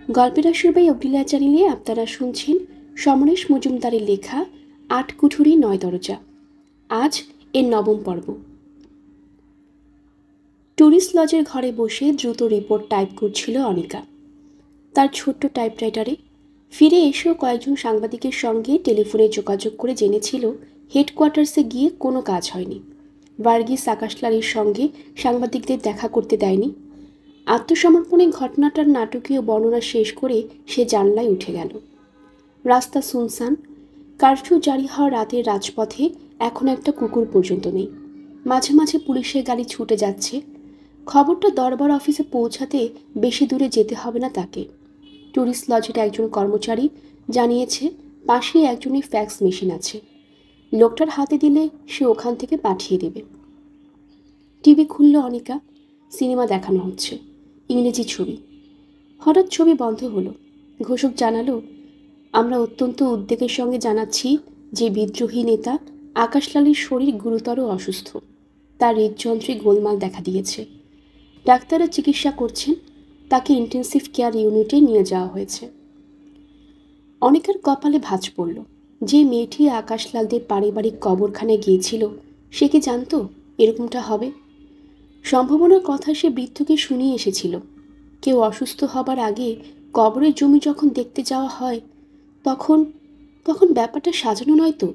গল্পের আসর বাই অবলীলা চ্যানেলে আপনারা শুনছেন সমরেশ মজুমদারের লেখা ৮ কুঠুরি ৯ দরজা। আজ এর নবম পর্ব। ট্যুরিস্ট লজের ঘরে বসে দ্রুত রিপোর্ট টাইপ করছিল অনিকা তার ছোট্ট টাইপরাইটারে। ফিরে এসেও কয়েকজন সাংবাদিকের সঙ্গে টেলিফোনে যোগাযোগ করে জেনেছিল হেডকোয়ার্টার্সে গিয়ে কোনো কাজ হয়নি। ভার্গিস আকাশলালের সঙ্গে সাংবাদিকদের দেখা করতে দেয়নি। আত্মসমর্পণের ঘটনাটার নাটকীয় বর্ণনা শেষ করে সে জানলায় উঠে গেল। রাস্তা সুনসান। কারফিউ জারি হওয়া রাতের রাজপথে এখন একটা কুকুর পর্যন্ত নেই। মাঝে মাঝে পুলিশের গাড়ি ছুটে যাচ্ছে। খবরটা দরবার অফিসে পৌঁছাতে বেশি দূরে যেতে হবে না তাকে। ট্যুরিস্ট লজের একজন কর্মচারী জানিয়েছে পাশেই একজনের ফ্যাক্স মেশিন আছে। লোকটার হাতে দিলে সে ওখান থেকে পাঠিয়ে দেবে। টিভি খুলল অনিকা। সিনেমা দেখানো হচ্ছে, ইংরেজি ছবি। হঠাৎ ছবি বন্ধ হলো। ঘোষক জানালো, আমরা অত্যন্ত উদ্বেগের সঙ্গে জানাচ্ছি যে বিদ্রোহী নেতা আকাশলালের শরীর গুরুতর অসুস্থ। তার হৃদযন্ত্রে গোলমাল দেখা দিয়েছে। ডাক্তাররা চিকিৎসা করছেন। তাকে ইন্টেন্সিভ কেয়ার ইউনিটে নিয়ে যাওয়া হয়েছে। অনেকের কপালে ভাঁজ পড়ল। যে মেয়েটি আকাশলালদের পারিবারিক কবরখানে গিয়েছিল সে কি জানতো এরকমটা হবে? সম্ভাবনার কথা সে বৃদ্ধকে শুনিয়ে এসেছিল। কেউ অসুস্থ হবার আগে কবরের জমি যখন দেখতে যাওয়া হয় তখন তখন ব্যাপারটা সাজানো নয় তো।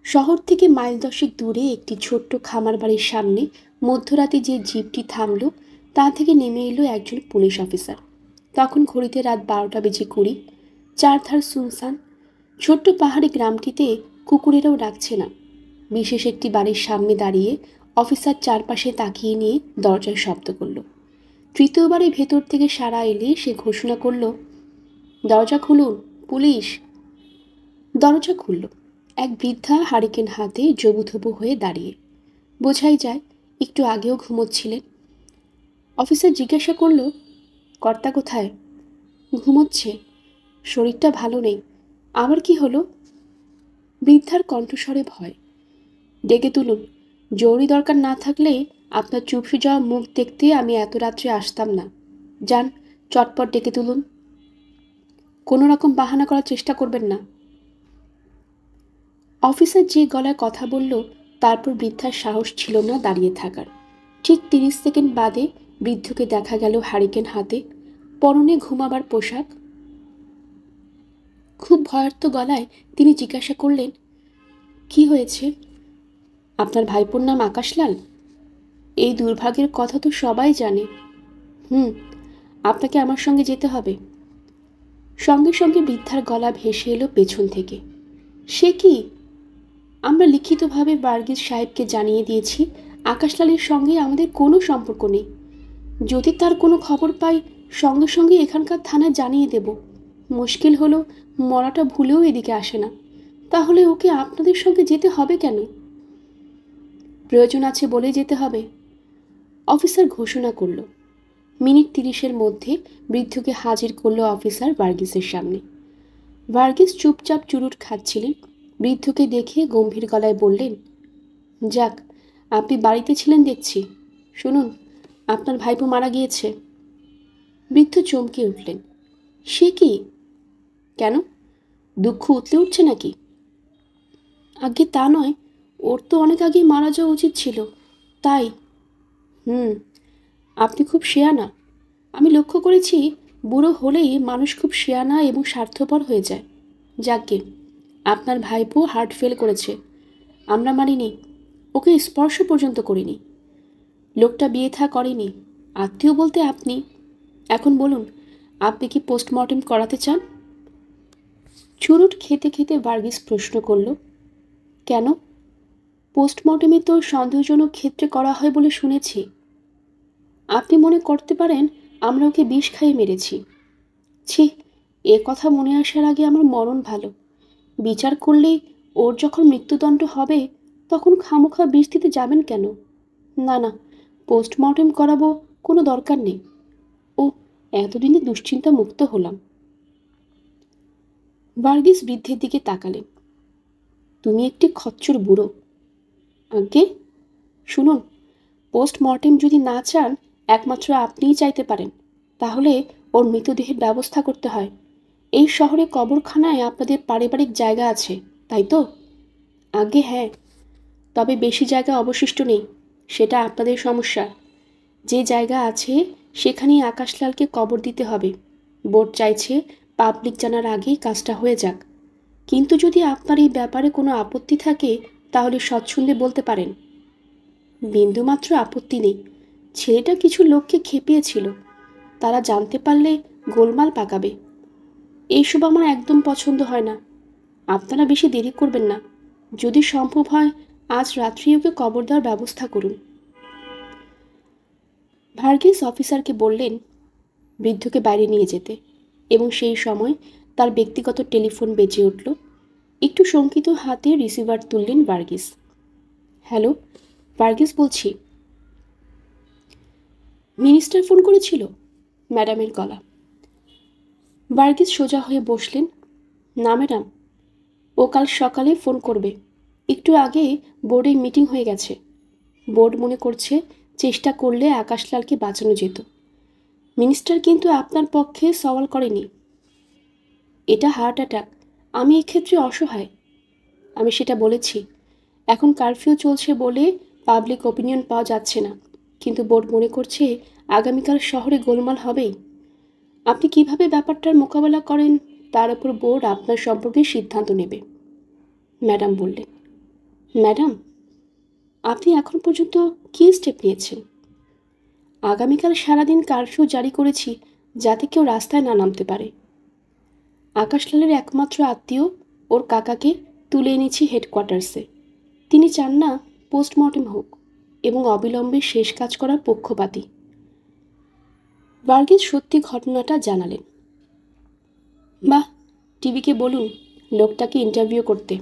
শহর থেকে মাইল 10 দূরে একটি ছোট্ট খামার বাড়ির সামনে মধ্যরাতে যে জিপটি থামল তা থেকে নেমে এলো একজন পুলিশ অফিসার। তখন ঘড়িতে রাত 12টা বেজে 20। চারধার সুনসান। ছোট্ট পাহাড়ি গ্রামটিতে কুকুরেরাও ডাকছে না। বিশেষ একটি বাড়ির সামনে দাঁড়িয়ে অফিসার চারপাশে তাকিয়ে নিয়ে দরজায় শব্দ করল। তৃতীয়বারে ভেতর থেকে সাড়া এলে সে ঘোষণা করল, দরজা খুলুন, পুলিশ। দরজা খুলল। এক বৃদ্ধা হারিকেন হাতে জবুথবু হয়ে দাঁড়িয়ে। বোঝাই যায় একটু আগেও ঘুমোচ্ছিলেন। অফিসার জিজ্ঞাসা করল, কর্তা কোথায়? ঘুমোচ্ছে, শরীরটা ভালো নেই। আবার কি হলো? বৃদ্ধার কণ্ঠস্বরে ভয়। ডেকে তুলুন। জরুরি দরকার না থাকলে আপনার চুপসে যাওয়া মুখ দেখতে আমি এত রাত্রে আসতাম না। যান, চটপট ডেকে তুলুন। কোনো রকম বাহানা করার চেষ্টা করবেন না। অফিসার যে গলায় কথা বলল তারপর বৃদ্ধার সাহস ছিল না দাঁড়িয়ে থাকার। ঠিক 30 সেকেন্ড বাদে বৃদ্ধকে দেখা গেল হারিকেন হাতে, পরনে ঘুমাবার পোশাক। খুব ভয়ার্ত গলায় তিনি জিজ্ঞাসা করলেন, কি হয়েছে? আপনার ভাইপোর নাম আকাশলাল? এই দুর্ভাগ্যের কথা তো সবাই জানে। আপনাকে আমার সঙ্গে যেতে হবে। সঙ্গে সঙ্গে বৃদ্ধার গলা ভেসে এলো পেছন থেকে, সে কি? আমরা লিখিতভাবে ভার্গিস সাহেবকে জানিয়ে দিয়েছি আকাশলালের সঙ্গে আমাদের কোনো সম্পর্ক নেই। যদি তার কোনো খবর পাই সঙ্গে সঙ্গে এখানকার থানায় জানিয়ে দেব। মুশকিল হলো মরাটা ভুলেও এদিকে আসে না। তাহলে ওকে আপনাদের সঙ্গে যেতে হবে কেন? প্রয়োজন আছে বলে যেতে হবে। অফিসার ঘোষণা করল। মিনিট 30-এর মধ্যে বৃদ্ধকে হাজির করল অফিসার ভার্গিসের সামনে। ভার্গিস চুপচাপ চুরুট খাচ্ছিলেন। বৃদ্ধকে দেখে গম্ভীর গলায় বললেন, যাক, আপনি বাড়িতে ছিলেন দেখছি। শুনুন, আপনার ভাইপো মারা গিয়েছে। বৃদ্ধ চমকে উঠলেন। সে কি? কেন, দুঃখ উতলে উঠছে নাকি? আগে তা নয়, ওর তো অনেক আগে মারা যাওয়া উচিত ছিল, তাই। আপনি খুব শেয়ানা। আমি লক্ষ্য করেছি বুড়ো হলেই মানুষ খুব শেয়ানা এবং স্বার্থপর হয়ে যায়। যাকগে, আপনার ভাইপো হার্ট ফেল করেছে। আমরা মানিনি, ওকে স্পর্শ পর্যন্ত করিনি। লোকটা বিয়ে থা করেনি। আত্মীয় বলতে আপনি। এখন বলুন, আপনি কি পোস্টমর্টেম করাতে চান? চুরুট খেতে খেতে ভার্গিস প্রশ্ন করল, কেন? পোস্টমর্টেমে তো সন্দেহজনক ক্ষেত্রে করা হয় বলে শুনেছি। আপনি মনে করতে পারেন আমরা ওকে বিষ খাইয়ে মেরেছি। ছি, এ কথা মনে আসার আগে আমার মরণ ভালো। বিচার করলে ওর যখন মৃত্যুদণ্ড হবে তখন খামোখা বিষ দিতে যাবেন কেন? না না, পোস্টমর্টেম করাবো, কোনো দরকার নেই। ও, এতদিনে দুশ্চিন্তা মুক্ত হলাম। ভার্গিস বৃদ্ধের দিকে তাকালেন। তুমি একটি খচ্চর বুড়ো। আজ্ঞে, শুনুন, পোস্টমর্টেম যদি না চান একমাত্র আপনিই চাইতে পারেন। তাহলে ওর মৃতদেহের ব্যবস্থা করতে হয়। এই শহরে কবরখানায় আপনাদের পারিবারিক জায়গা আছে, তাই তো? আগে হ্যাঁ, তবে বেশি জায়গা অবশিষ্ট নেই। সেটা আপনাদের সমস্যা। যে জায়গা আছে সেখানেই আকাশলালকে কবর দিতে হবে। বোর্ড চাইছে পাবলিক জানার আগেই কাজটা হয়ে যাক। কিন্তু যদি আপনার এই ব্যাপারে কোনো আপত্তি থাকে তাহলে স্বচ্ছন্দে বলতে পারেন। বিন্দুমাত্র আপত্তি নেই। ছেলেটা কিছু লোককে খেপিয়েছিল, তারা জানতে পারলে গোলমাল পাকাবে। এইসব আমার একদম পছন্দ হয় না। আপনারা বেশি দেরি করবেন না। যদি সম্ভব হয় আজ রাত্রি ওকে কবর দেওয়ার ব্যবস্থা করুন। ভার্গিস অফিসারকে বললেন বৃদ্ধকে বাইরে নিয়ে যেতে, এবং সেই সময় তার ব্যক্তিগত টেলিফোন বেজে উঠল। একটু শঙ্কিত হাতে রিসিভার তুললেন ভার্গিস। হ্যালো, ভার্গিস বলছি। মিনিস্টার ফোন করেছিল? ম্যাডামের গলা। ভার্গিস সোজা হয়ে বসলেন। না ম্যাডাম, ও কাল সকালে ফোন করবে। একটু আগে বোর্ডে মিটিং হয়ে গেছে। বোর্ড মনে করছে চেষ্টা করলে আকাশলালকে বাঁচানো যেত। মিনিস্টার কিন্তু আপনার পক্ষে সওয়াল করেনি। এটা হার্ট অ্যাটাক, আমি এক্ষেত্রে অসহায়। আমি সেটা বলেছি। এখন কারফিউ চলছে বলে পাবলিক ওপিনিয়ন পাওয়া যাচ্ছে না, কিন্তু বোর্ড মনে করছে আগামীকাল শহরে গোলমাল হবেই। আপনি কিভাবে ব্যাপারটার মোকাবেলা করেন তার উপর বোর্ড আপনার সম্পর্কে সিদ্ধান্ত নেবে, ম্যাডাম বললেন। ম্যাডাম, আপনি এখন পর্যন্ত কী স্টেপ নিয়েছেন? আগামীকাল সারাদিন কারফিউ জারি করেছি যাতে কেউ রাস্তায় না নামতে পারে। আকাশলালের একমাত্র আত্মীয় ওর কাকাকে তুলে এনেছি হেডকোয়ার্টার্সে। তিনি চান না পোস্টমর্টেম হোক এবং অবিলম্বে শেষ কাজ করার পক্ষপাতী। ভার্গিস সত্যি ঘটনাটা জানালেন। বাহ, টিভিকে বলুন লোকটাকে ইন্টারভিউ করতে।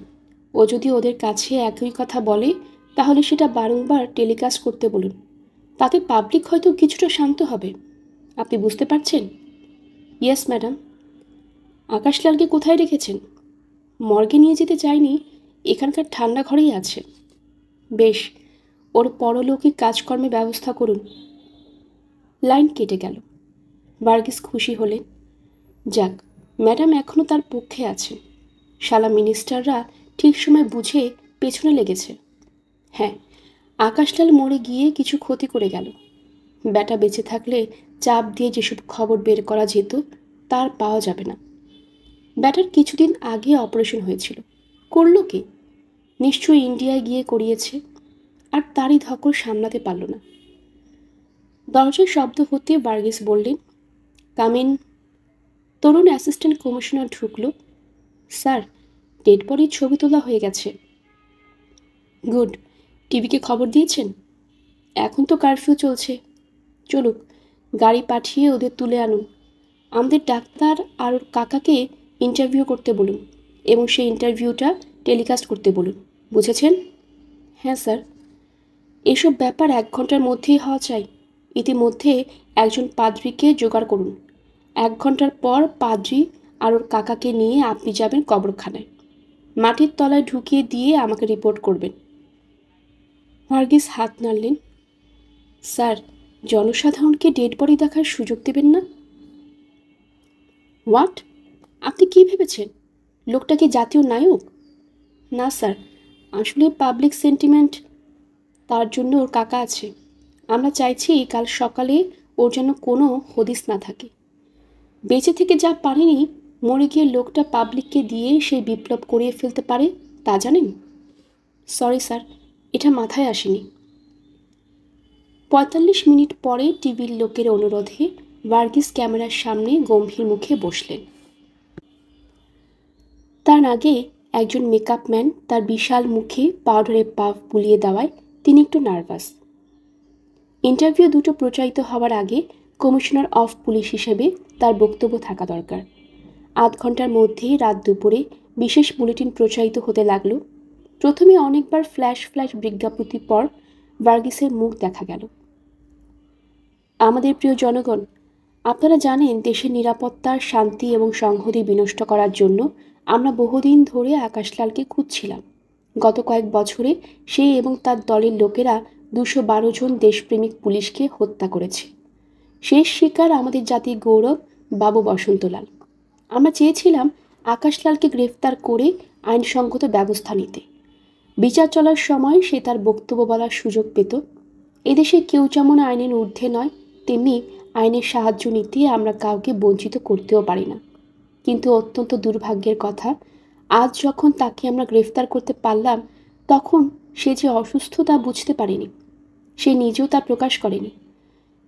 ও যদি ওদের কাছে একই কথা বলে তাহলে সেটা বারংবার টেলিকাস্ট করতে বলুন। তাতে পাবলিক হয়তো কিছুটা শান্ত হবে। আপনি বুঝতে পারছেন? Yes madam. আকাশলালকে কোথায় রেখেছেন? মর্গে নিয়ে যেতে চাইনি, এখানকার ঠান্ডা ঘরেই আছে। বেশ, ওর পরলৌকিক কাজকর্মে ব্যবস্থা করুন। লাইন কেটে গেল। ভার্গিস খুশি হলেন। যাক, ম্যাডাম এখনও তার পক্ষে আছেন। শালা মিনিস্টাররা ঠিক সময় বুঝে পেছনে লেগেছে। হ্যাঁ, আকাশলাল মরে গিয়ে কিছু ক্ষতি করে গেল। ব্যাটা বেঁচে থাকলে চাপ দিয়ে যেসব খবর বের করা যেত তার পাওয়া যাবে না। ব্যাটার কিছুদিন আগে অপারেশন হয়েছিল, করল কে? নিশ্চয়ই ইন্ডিয়ায় গিয়ে করিয়েছে, আর তারই ধকল সামলাতে পারল না। দরজার শব্দ হতে ভার্গিস বললেন, কামিন। তরুণ অ্যাসিস্ট্যান্ট কমিশনার ঢুকল। স্যার, ডেড বডির ছবি তোলা হয়ে গেছে। গুড। টিভিকে খবর দিয়েছেন? এখন তো কারফিউ চলছে। চলুক, গাড়ি পাঠিয়ে ওদের তুলে আনুন। আমাদের ডাক্তার আর ওর কাকাকে ইন্টারভিউ করতে বলুন এবং সেই ইন্টারভিউটা টেলিকাস্ট করতে বলুন। বুঝেছেন? হ্যাঁ স্যার। এসব ব্যাপার 1 ঘন্টার মধ্যেই হওয়া চাই। ইতিমধ্যে একজন পাদ্রিকে জোগাড় করুন। 1 ঘন্টার পর পাদ্রি আর ওর কাকাকে নিয়ে আপনি যাবেন কবরখানায়। মাটির তলায় ঢুকিয়ে দিয়ে আমাকে রিপোর্ট করবেন। ভার্গিস হাত নাড়লেন। স্যার, জনসাধারণকে ডেড বডি দেখার সুযোগ দেবেন না? হোয়াট? আপনি কী ভেবেছেন লোকটা কি জাতীয় নায়ক? না স্যার, আসলে পাবলিক সেন্টিমেন্ট, তার জন্য ওর কাকা আছে। আমরা চাইছি কাল সকালে ওর যেন কোনো হদিস না থাকে। বেঁচে থেকে যা পারেনি, মরে গিয়ে লোকটা পাবলিককে দিয়ে সেই বিপ্লব করিয়ে ফেলতে পারে তা জানেন? সরি স্যার, এটা মাথায় আসেনি। 45 মিনিট পরে টিভির লোকের অনুরোধে ভার্গিস ক্যামেরার সামনে গম্ভীর মুখে বসলেন। তার আগে একজন মেকআপ ম্যান তার বিশাল মুখে পাউডারের পাফ বুলিয়ে দেওয়ায় তিনি একটু নার্ভাস। ইন্টারভিউ দুটো প্রচারিত হওয়ার আগে কমিশনার অফ পুলিশ হিসেবে তার বক্তব্য থাকা দরকার। 8 ঘন্টার মধ্যেই রাত দুপুরে বিশেষ বুলেটিন প্রচারিত হতে লাগলো। প্রথমে অনেকবার ফ্ল্যাশ ফ্ল্যাশ বিজ্ঞাপতির পর ভার্গিসের মুখ দেখা গেল। আমাদের প্রিয় জনগণ, আপনারা জানেন দেশের নিরাপত্তার, শান্তি এবং সংহতি বিনষ্ট করার জন্য আমরা বহুদিন ধরে আকাশলালকে খুঁজছিলাম। গত কয়েক বছরে সে এবং তার দলের লোকেরা 212 জন দেশপ্রেমিক পুলিশকে হত্যা করেছে। শেষ শিকার আমাদের জাতির গৌরব বাবু বসন্তলাল। আমরা চেয়েছিলাম আকাশলালকে গ্রেফতার করে আইনসঙ্গত ব্যবস্থা নিতে। বিচার চলার সময় সে তার বক্তব্য বলার সুযোগ পেত। এদেশে কেউ যেমন আইনের ঊর্ধ্বে নয়, তেমনি আইনের সাহায্য নিতে আমরা কাউকে বঞ্চিত করতেও পারি না। কিন্তু অত্যন্ত দুর্ভাগ্যের কথা, আজ যখন তাকে আমরা গ্রেফতার করতে পারলাম, তখন সে যে অসুস্থ তা বুঝতে পারেনি। সে নিজেও তা প্রকাশ করেনি।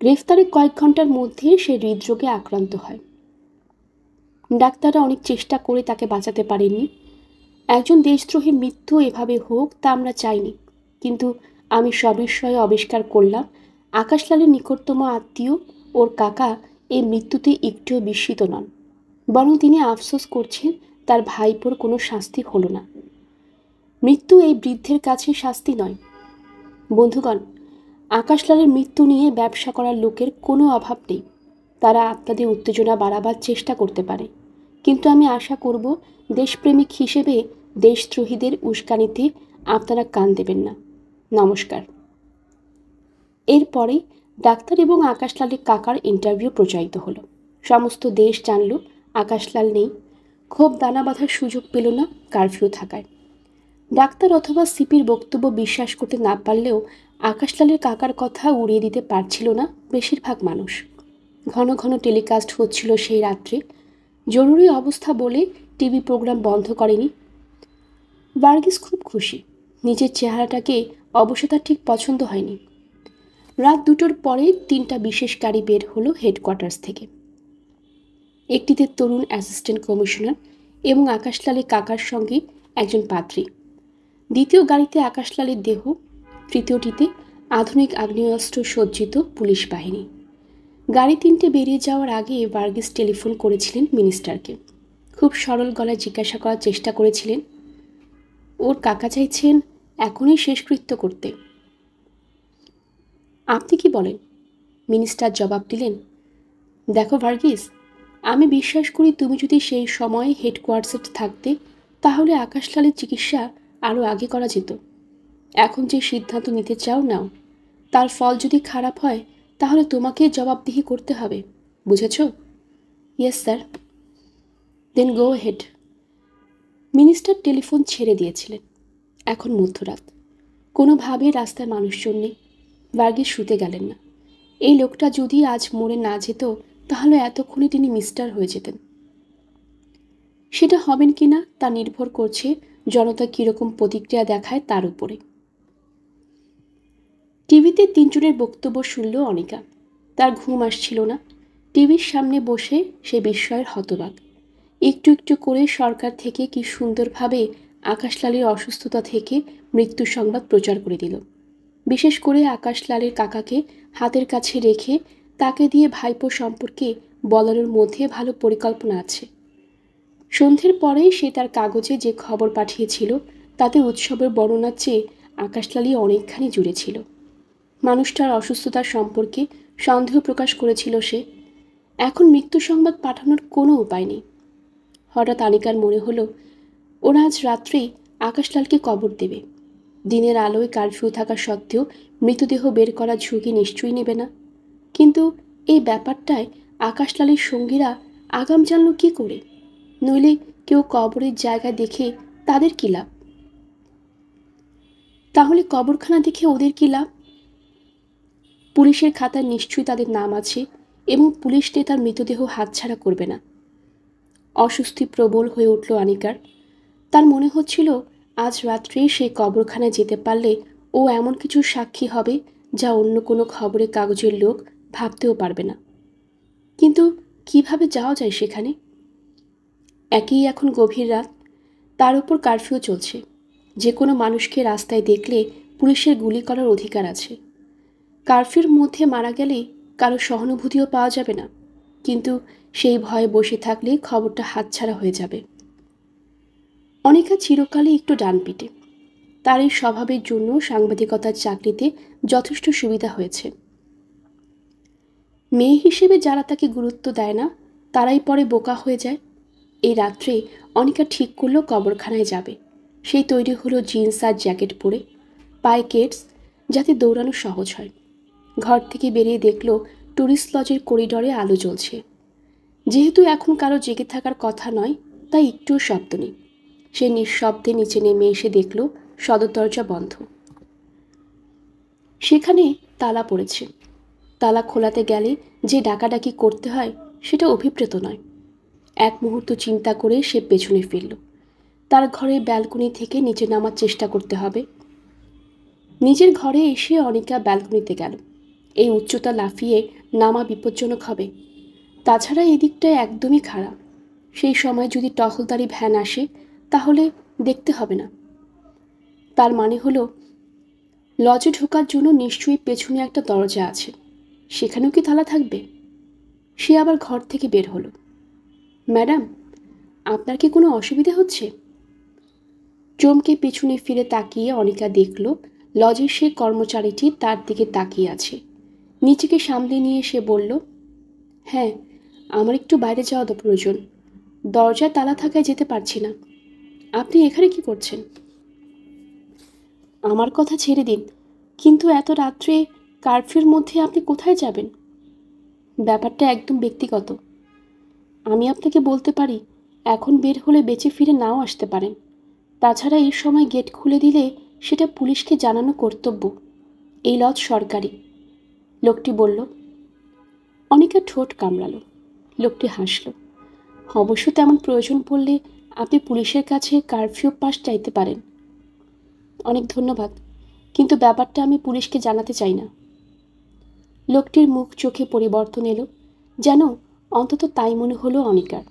গ্রেফতারের কয়েক ঘন্টার মধ্যে সে হৃদরোগে আক্রান্ত হয়। ডাক্তাররা অনেক চেষ্টা করে তাকে বাঁচাতে পারেননি। একজন দেশদ্রোহীর মৃত্যু এভাবে হোক তা আমরা চাইনি, কিন্তু আমি সবিস্ময়ে আবিষ্কার করলাম আকাশলালের নিকটতম আত্মীয়, ওর কাকা, এই মৃত্যুতে একটুও বিস্মিত নন। বরং তিনি আফসোস করছেন তার ভাইপোর কোনো শাস্তি হলো না। মৃত্যু এই বৃদ্ধের কাছে শাস্তি নয়। বন্ধুগণ, আকাশলালের মৃত্যু নিয়ে ব্যবসা করার লোকের কোনো অভাব নেই। তারা আপনাদের উত্তেজনা বাড়াবার চেষ্টা করতে পারে, কিন্তু আমি আশা করব দেশপ্রেমিক হিসেবে দেশদ্রোহীদের উস্কানিতে আপনারা কান দেবেন না। নমস্কার। এরপরে ডাক্তার এবং আকাশলালের কাকার ইন্টারভিউ প্রচারিত হলো। সমস্ত দেশ জানল আকাশলাল নেই। ক্ষোভ দানা বাঁধার সুযোগ পেল না কারফিউ থাকায়। ডাক্তার অথবা সিপির বক্তব্য বিশ্বাস করতে না পারলেও আকাশলালের কাকার কথা উড়িয়ে দিতে পারছিল না বেশিরভাগ মানুষ। ঘন ঘন টেলিকাস্ট হচ্ছিল সেই রাত্রে। জরুরি অবস্থা বলে টিভি প্রোগ্রাম বন্ধ করেনি। ভার্গিস খুব খুশি। নিজের চেহারাটাকে অবশ্য তার ঠিক পছন্দ হয়নি। রাত 2টোর পরে 3টা বিশেষ গাড়ি বের হলো হেডকোয়ার্টার্স থেকে। একটিতে তরুণ অ্যাসিস্ট্যান্ট কমিশনার এবং আকাশলালের কাকার সঙ্গে একজন পাত্রী। দ্বিতীয় গাড়িতে আকাশলালের দেহ। তৃতীয়টিতে আধুনিক আগ্নেয়াস্ত্র সজ্জিত পুলিশ বাহিনী। গাড়ি 3টে বেরিয়ে যাওয়ার আগে ভার্গিস টেলিফোন করেছিলেন মিনিস্টারকে। খুব সরল গলায় জিজ্ঞাসা করার চেষ্টা করেছিলেন, ওর কাকা চাইছেন এখনই শেষকৃত্য করতে। আপনি কি বলেন? মিনিস্টার জবাব দিলেন, দেখো ভার্গিস, আমি বিশ্বাস করি তুমি যদি সেই সময়ে হেডকোয়ার্টার্সে থাকতে, তাহলে আকাশলালের চিকিৎসা আরও আগে করা যেত। এখন যে সিদ্ধান্ত নিতে চাও নাও, তার ফল যদি খারাপ হয় তাহলে তোমাকে জবাবদিহি করতে হবে, বুঝেছ? Yes sir. Then go ahead. Minister telephone ছেড়ে দিয়েছিলেন। এখন মধ্যরাত। কোনোভাবে রাস্তায় মানুষজন নেই। ভার্গিস শুতে গেলেন না। এই লোকটা যদি আজ মরে না যেত, তাহলে এতক্ষণে তিনি মিস্টার হয়ে যেতেন। সেটা হবেন কিনা তা নির্ভর করছে জনতা কীরকম প্রতিক্রিয়া দেখায় তার উপরে। টিভিতে 3 জনের বক্তব্য শুনল অনিকা। তার ঘুম আসছিল না। টিভির সামনে বসে সে বিস্ময়ের হতবাক। একটু একটু করে সরকার থেকে কি সুন্দরভাবে আকাশলালের অসুস্থতা থেকে মৃত্যু সংবাদ প্রচার করে দিল। বিশেষ করে আকাশলালের কাকাকে হাতের কাছে রেখে তাকে দিয়ে ভাইপো সম্পর্কে বলানোর মধ্যে ভালো পরিকল্পনা আছে। সন্ধ্যের পরে সে তার কাগজে যে খবর পাঠিয়েছিল তাতে উৎসবের বর্ণনার চেয়ে আকাশলালই অনেকখানি জুড়ে ছিল। মানুষটার অসুস্থতার সম্পর্কে সন্দেহ প্রকাশ করেছিল সে। এখন মৃত্যু সংবাদ পাঠানোর কোনো উপায় নেই। হঠাৎ আনিকার মনে হলো ওরা আজ রাত্রেই আকাশলালকে কবর দেবে। দিনের আলোয় কারফিউ থাকা সত্ত্বেও মৃতদেহ বের করার ঝুঁকি নিশ্চয়ই নেবে না। কিন্তু এই ব্যাপারটায় আকাশলালের সঙ্গীরা আগাম জানল কী করে? নইলে কেউ কবরের জায়গা দেখে তাদের কী লাভ? তাহলে কবরখানা দেখে ওদের কী লাভ? পুলিশের খাতায় নিশ্চয়ই তাদের নাম আছে এবং পুলিশ তার মৃতদেহ হাতছাড়া করবে না। অস্বস্তি প্রবল হয়ে উঠল আনিকার। তার মনে হচ্ছিল আজ রাত্রে সেই কবরখানায় যেতে পারলে ও এমন কিছু সাক্ষী হবে যা অন্য কোনো খবরের কাগজের লোক ভাবতেও পারবে না। কিন্তু কিভাবে যাওয়া যায় সেখানে? একই এখন গভীর রাত, তার উপর কারফিউ চলছে। যে কোনো মানুষকে রাস্তায় দেখলে পুলিশের গুলি করার অধিকার আছে। কারফিউর মধ্যে মারা গেলে কারো সহানুভূতিও পাওয়া যাবে না, কিন্তু সেই ভয়ে বসে থাকলে খবরটা হাতছাড়া হয়ে যাবে। অনিকা চিরকালই একটু ডানপিটে। তার এই স্বভাবের জন্য সাংবাদিকতার চাকরিতে যথেষ্ট সুবিধা হয়েছে। মেয়ে হিসেবে যারা তাকে গুরুত্ব দেয় না তারাই পরে বোকা হয়ে যায়। এই রাত্রে অনিকা ঠিক করলো কবরখানায় যাবে। সেই তৈরি হলো জিন্স আর জ্যাকেট পরে, পায়ে কেটস, যাতে দৌড়ানো সহজ হয়। ঘর থেকে বেরিয়ে দেখল টুরিস্ট লজের করিডরে আলো জ্বলছে। যেহেতু এখন কারো জেগে থাকার কথা নয়, তাই একটুও শব্দ নেই। সে নিঃশব্দে নিচে নেমে এসে দেখল সদর দরজা বন্ধ। সেখানে তালা পড়েছে। তালা খোলাতে গেলে যে ডাকাডাকি করতে হয় সেটা অভিপ্রেত নয়। এক মুহূর্ত চিন্তা করে সে পেছনে ফিরল। তার ঘরের ব্যালকনি থেকে নিচে নামার চেষ্টা করতে হবে। নিজের ঘরে এসে অনিকা ব্যালকনিতে গেল। এই উচ্চতা লাফিয়ে নামা বিপজ্জনক হবে। তাছাড়া এদিকটায় একদমই খারাপ। সেই সময় যদি টহলদারি ভ্যান আসে তাহলে দেখতে হবে না। তার মানে হলো লজে ঢোকার জন্য নিশ্চয়ই পেছনে একটা দরজা আছে। সেখানেও কি তালা থাকবে? সে আবার ঘর থেকে বের হলো। ম্যাডাম, আপনার কি কোনো অসুবিধা হচ্ছে? চমকে পেছনে ফিরে তাকিয়ে অনিকা দেখল লজের সে কর্মচারীটি তার দিকে তাকিয়ে আছে। নিজেকে সামলে নিয়ে সে বলল, হ্যাঁ, আমার একটু বাইরে যাওয়া প্রয়োজন। দরজায় তালা থাকায় যেতে পারছি না। আপনি এখানে কি করছেন? আমার কথা ছেড়ে দিন, কিন্তু এত রাত্রে কারফিউর মধ্যে আপনি কোথায় যাবেন? ব্যাপারটা একদম ব্যক্তিগত। আমি আপনাকে বলতে পারি, এখন বের হলে বেঁচে ফিরে নাও আসতে পারেন। তাছাড়া এই সময় গেট খুলে দিলে সেটা পুলিশকে জানানো কর্তব্য। এই লজ সরকারি। লোকটি বলল। অনিকা ঠোঁট কামড়ালো। লোকটি হাসল। অবশ্য তেমন প্রয়োজন পড়লে আপনি পুলিশের কাছে কারফিউ পাস চাইতে পারেন। অনেক ধন্যবাদ, কিন্তু ব্যাপারটা আমি পুলিশকে জানাতে চাই না। লোকটির মুখ চোখে পরিবর্তন এলো, যেন অন্তত তাই মনে হলো অনিকার।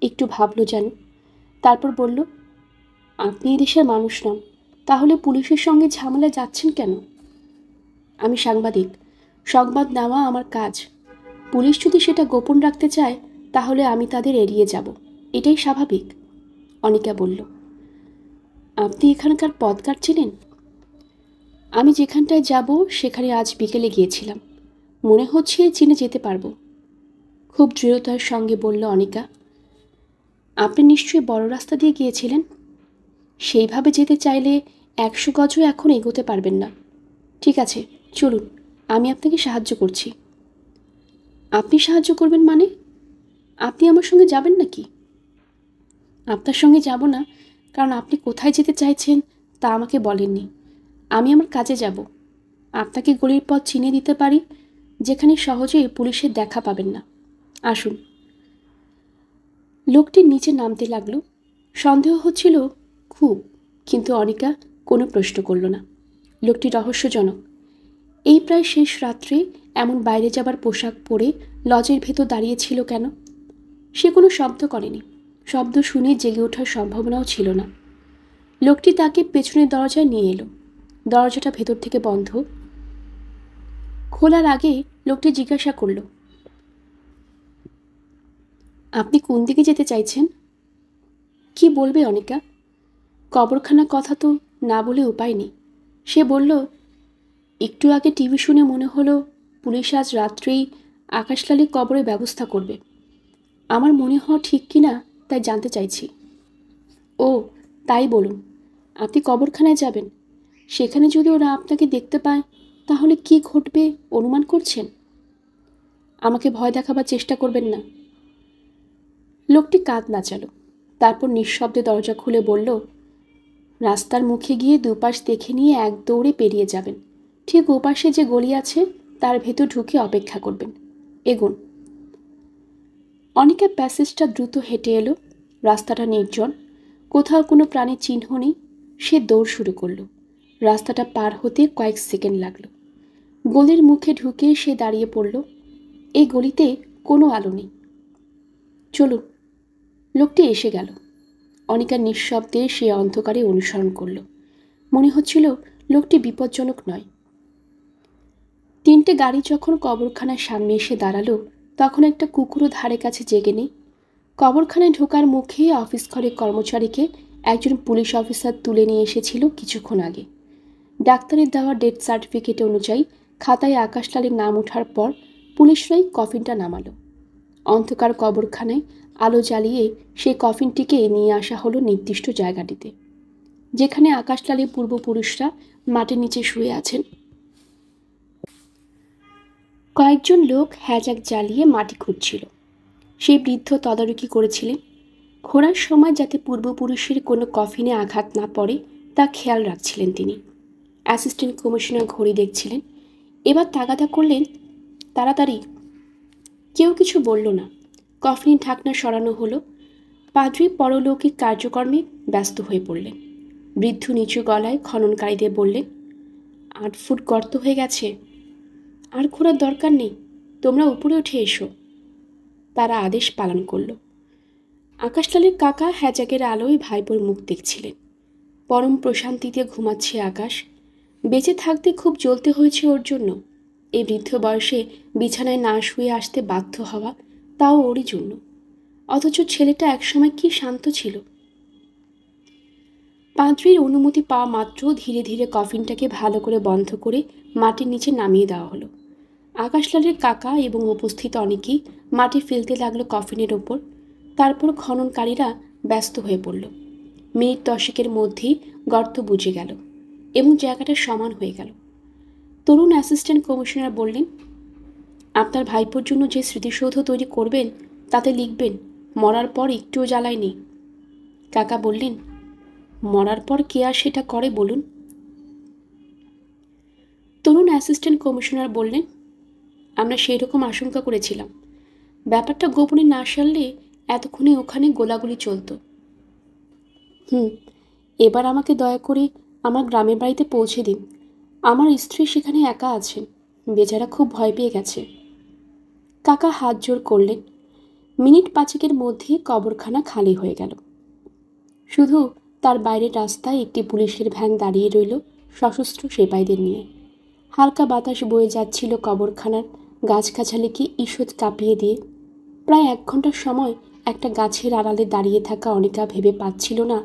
একটু ভাবল যেন, তারপর বলল, আপনি এই দেশের মানুষ নন, তাহলে পুলিশের সঙ্গে ঝামেলা যাচ্ছেন কেন? আমি সাংবাদিক, সংবাদ নেওয়া আমার কাজ। পুলিশ যদি সেটা গোপন রাখতে চায় তাহলে আমি তাদের এড়িয়ে যাব, এটাই স্বাভাবিক। অনিকা বলল। আপনি এখানকার পথ কাটছিলেন? আমি যেখানটায় যাব সেখানে আজ বিকেলে গিয়েছিলাম। মনে হচ্ছে চিনে যেতে পারবো। খুব দৃঢ়তার সঙ্গে বলল অনিকা। আপনি নিশ্চয়ই বড় রাস্তা দিয়ে গিয়েছিলেন। সেইভাবে যেতে চাইলে 100 গজও এখন এগোতে পারবেন না। ঠিক আছে, চলুন, আমি আপনাকে সাহায্য করছি। আপনি সাহায্য করবেন মানে? আপনি আমার সঙ্গে যাবেন নাকি? আপনার সঙ্গে যাব না, কারণ আপনি কোথায় যেতে চাইছেন তা আমাকে বলেননি। আমি আমার কাজে যাব। আপনাকে গলির পথ চিনিয়ে দিতে পারি, যেখানে সহজেই পুলিশের দেখা পাবেন না। আসুন। লোকটি নিচে নামতে লাগলো। সন্দেহ হচ্ছিল খুব, কিন্তু অনিকা কোনো প্রশ্ন করল না। লোকটি রহস্যজনক। এই প্রায় শেষ রাত্রে এমন বাইরে যাবার পোশাক পরে লজের ভেতর দাঁড়িয়েছিল কেন? সে কোনো শব্দ করেনি। শব্দ শুনে জেগে ওঠার সম্ভাবনাও ছিল না। লোকটি তাকে পেছনের দরজায় নিয়ে এলো। দরজাটা ভেতর থেকে বন্ধ। খোলার আগে লোকটি জিজ্ঞাসা করল, আপনি কোন দিকে যেতে চাইছেন? কি বলবে অনিকা? কবরখানার কথা তো না বলে উপায় নেই। সে বলল, একটু আগে টিভি শুনে মনে হলো পুলিশ আজ রাত্রেই আকাশলালী কবরের ব্যবস্থা করবে। আমার মনে হওয়া ঠিক কি না তাই জানতে চাইছি। ও, তাই বলুন। আপনি কবরখানায় যাবেন। সেখানে যদি ওরা আপনাকে দেখতে পায় তাহলে কি ঘটবে অনুমান করছেন? আমাকে ভয় দেখাবার চেষ্টা করবেন না। লোকটি কাঁধ নাচালো। তারপর নিঃশব্দে দরজা খুলে বলল, রাস্তার মুখে গিয়ে দুপাশ দেখে নিয়ে এক দৌড়ে পেরিয়ে যাবেন। ঠিক ওপাশে যে গলি আছে তার ভেতর ঢুকে অপেক্ষা করবেন। এগুন। অনিকা প্যাসেজটা দ্রুত হেঁটে এলো। রাস্তাটা নির্জন, কোথাও কোনো প্রাণীর চিহ্ন নেই। সে দৌড় শুরু করলো। রাস্তাটা পার হতে কয়েক সেকেন্ড লাগলো। গলির মুখে ঢুকে সে দাঁড়িয়ে পড়ল। এই গলিতে কোনো আলো নেই। চলুন। লোকটি এসে গেল। অনিকা নিঃশব্দে সে অন্ধকারে অনুসরণ করল। মনে হচ্ছিল লোকটি বিপজ্জনক নয়। 3টে গাড়ি যখন কবরখানার সামনে এসে দাঁড়ালো তখন একটা কুকুরও ধারে কাছে জেগে নেই। কবরখানায় ঢোকার মুখে অফিস ঘরের কর্মচারীকে একজন পুলিশ অফিসার তুলে নিয়ে এসেছিল কিছুক্ষণ আগে। ডাক্তারের দেওয়া ডেথ সার্টিফিকেট অনুযায়ী খাতায় আকাশলালের নাম ওঠার পর পুলিশরাই কফিনটা নামালো। অন্ধকার কবরখানায় আলো জ্বালিয়ে সেই কফিনটিকে নিয়ে আসা হলো নির্দিষ্ট জায়গাটিতে, যেখানে আকাশলালের পূর্বপুরুষরা মাটির নিচে শুয়ে আছেন। কয়েকজন লোক হ্যাজাক জ্বালিয়ে মাটি খুঁড়ছিল। সেই বৃদ্ধ তদারকি করেছিলেন। ঘোরার সময় যাতে পূর্বপুরুষের কোনো কফিনে আঘাত না পড়ে তা খেয়াল রাখছিলেন তিনি। অ্যাসিস্ট্যান্ট কমিশনার ঘড়ি দেখছিলেন। এবার তাগাদা করলেন, তাড়াতাড়ি। কেউ কিছু বলল না। কফিনের ঢাকনা সরানো হলো। পাদ্রী পরলৌকিক কার্যকর্মে ব্যস্ত হয়ে পড়লেন। বৃদ্ধ নিচু গলায় খননকারীদের বললেন, 8 ফুট গর্ত হয়ে গেছে, আর খোঁড়ার দরকার নেই, তোমরা উপরে উঠে এসো। তারা আদেশ পালন করল। আকাশলালের কাকা হ্যাজাকের আলোয় ভাইপোর মুখ দেখছিলেন। পরম প্রশান্তিতে ঘুমাচ্ছে আকাশ। বেঁচে থাকতে খুব জ্বলতে হয়েছে ওর জন্য। এই বৃদ্ধ বয়সে বিছানায় না শুয়ে আসতে বাধ্য হওয়া, তাও ওরই জন্য। অথচ ছেলেটা একসময় কি শান্ত ছিল। পাদ্রীর অনুমতি পাওয়া মাত্র ধীরে ধীরে কফিনটাকে ভালো করে বন্ধ করে মাটির নিচে নামিয়ে দেওয়া হলো। আকাশলালের কাকা এবং উপস্থিত অনেকেই মাটি ফেলতে লাগলো কফিনের ওপর। তারপর খননকারীরা ব্যস্ত হয়ে পড়ল। মিনিট 10 মধ্যেই গর্ত বুঝে গেল এবং জায়গাটা সমান হয়ে গেল। তরুণ অ্যাসিস্ট্যান্ট কমিশনার বললেন, আপনার ভাইপোর জন্য যে স্মৃতিসৌধ তৈরি করবেন তাতে লিখবেন, মরার পর একটুও জ্বালায়নি। কাকা বললেন, মরার পর কে আর সেটা করে বলুন? তরুণ অ্যাসিস্ট্যান্ট কমিশনার বললেন, আমরা সেই রকম আশঙ্কা করেছিলাম। ব্যাপারটা গোপনে না সারলে এতক্ষণে ওখানে গোলাগুলি চলত। এবার আমাকে দয়া করে আমার গ্রামের বাড়িতে পৌঁছে দিন। আমার স্ত্রী সেখানে একা আছেন, বেচারা খুব ভয় পেয়ে গেছে। কাকা হাত জোর করলেন। মিনিট 5 মধ্যে কবরখানা খালি হয়ে গেল। শুধু তার বাইরের রাস্তায় একটি পুলিশের ভ্যান দাঁড়িয়ে রইল সশস্ত্র সেপাইদের নিয়ে। হালকা বাতাস বয়ে যাচ্ছিল কবরখানার গাছগাছালিকে ঈষৎ কাঁপিয়ে দিয়ে। প্রায় 1 ঘন্টার সময় একটা গাছের আড়ালে দাঁড়িয়ে থাকা অনিকা ভেবে পাচ্ছিল না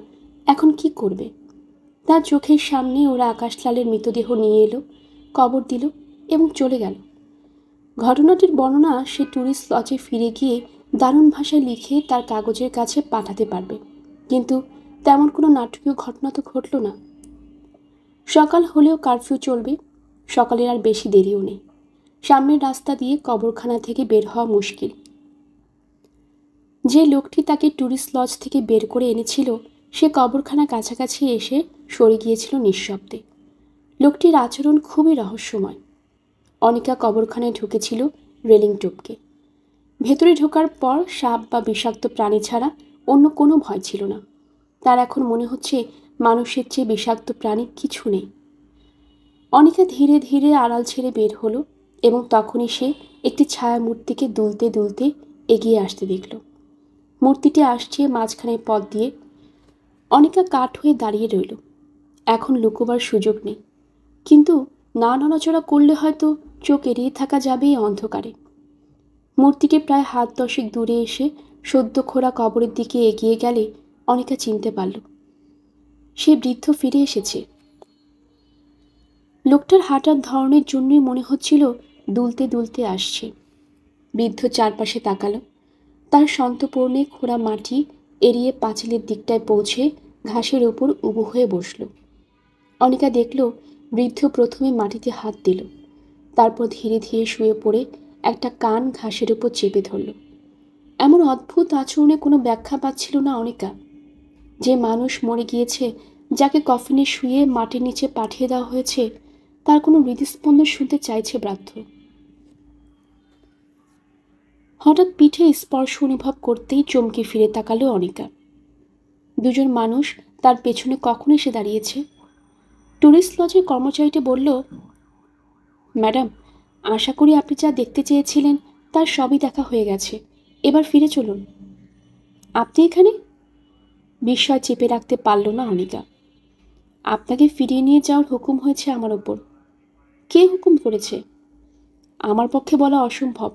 এখন কি করবে। তার চোখের সামনে ওরা আকাশলালের মৃতদেহ নিয়ে এলো, কবর দিল এবং চলে গেল। ঘটনাটির বর্ণনা সে ট্যুরিস্ট লজে ফিরে গিয়ে দারুণ ভাষায় লিখে তার কাগজের কাছে পাঠাতে পারবে, কিন্তু তেমন কোনো নাটকীয় ঘটনা তো ঘটল না। সকাল হলেও কারফিউ চলবে। সকালের আর বেশি দেরিও নেই। সামনের রাস্তা দিয়ে কবরখানা থেকে বের হওয়া মুশকিল। যে লোকটি তাকে ট্যুরিস্ট লজ থেকে বের করে এনেছিল সে কবরখানা কাছাকাছি এসে সরে গিয়েছিল নিঃশব্দে। লোকটির আচরণ খুবই রহস্যময়। অনিকা কবরখানায় ঢুকেছিল রেলিং টপকে। ভেতরে ঢোকার পর সাপ বা বিষাক্ত প্রাণী ছাড়া অন্য কোনো ভয় ছিল না। তার এখন মনে হচ্ছে মানুষের চেয়ে বিষাক্ত প্রাণী কিছু নেই। অনিকা ধীরে ধীরে আড়াল ছেড়ে বের হলো এবং তখনই সে একটি ছায়া মূর্তিকে দুলতে দুলতে এগিয়ে আসতে দেখল। মূর্তিটি আসছে মাঝখানের পথ দিয়ে। অনিকা কাঠ হয়ে দাঁড়িয়ে রইল। এখন লুকোবার সুযোগ নেই, কিন্তু না নড়াচড়া করলে হয়তো চোখ এড়িয়ে থাকা যাবে এই অন্ধকারে। মূর্তিটি প্রায় হাত 10 দূরে এসে সদ্য খোঁড়া কবরের দিকে এগিয়ে গেলে অনিকা চিনতে পারল সে বৃদ্ধ ফিরে এসেছে। লোকটার হাঁটার ধরনের জন্যই মনে হচ্ছিল দুলতে দুলতে আসছে। বৃদ্ধ চারপাশে তাকালো। তার সন্তপর্ণে খোঁড়া মাটি এড়িয়ে পাঁচিলের দিকটায় পৌঁছে ঘাসের ওপর উবু হয়ে বসল। অনিকা দেখল বৃদ্ধ প্রথমে মাটিতে হাত দিল, তারপর ধীরে ধীরে শুয়ে পড়ে একটা কান ঘাসের ওপর চেপে ধরল। এমন অদ্ভুত আচরণে কোনো ব্যাখ্যা পাচ্ছিল না অনিকা। যে মানুষ মরে গিয়েছে, যাকে কফিনে শুয়ে মাটির নিচে পাঠিয়ে দেওয়া হয়েছে, তার কোনো হৃদস্পন্দন শুনতে চাইছে বাধ্য। হঠাৎ পিঠে স্পর্শ অনুভব করতেই চমকে ফিরে তাকালো অনিকা। দুজন মানুষ তার পেছনে কখন এসে দাঁড়িয়েছে। ট্যুরিস্ট লজের কর্মচারীটি বলল, ম্যাডাম, আশা করি আপনি যা দেখতে চেয়েছিলেন তার সবই দেখা হয়ে গেছে, এবার ফিরে চলুন। আপনি এখানে? বিস্ময় চেপে রাখতে পারল না অনিকা। আপনাকে ফিরিয়ে নিয়ে যাওয়ার হুকুম হয়েছে আমার ওপর। কে হুকুম করেছে? আমার পক্ষে বলা অসম্ভব।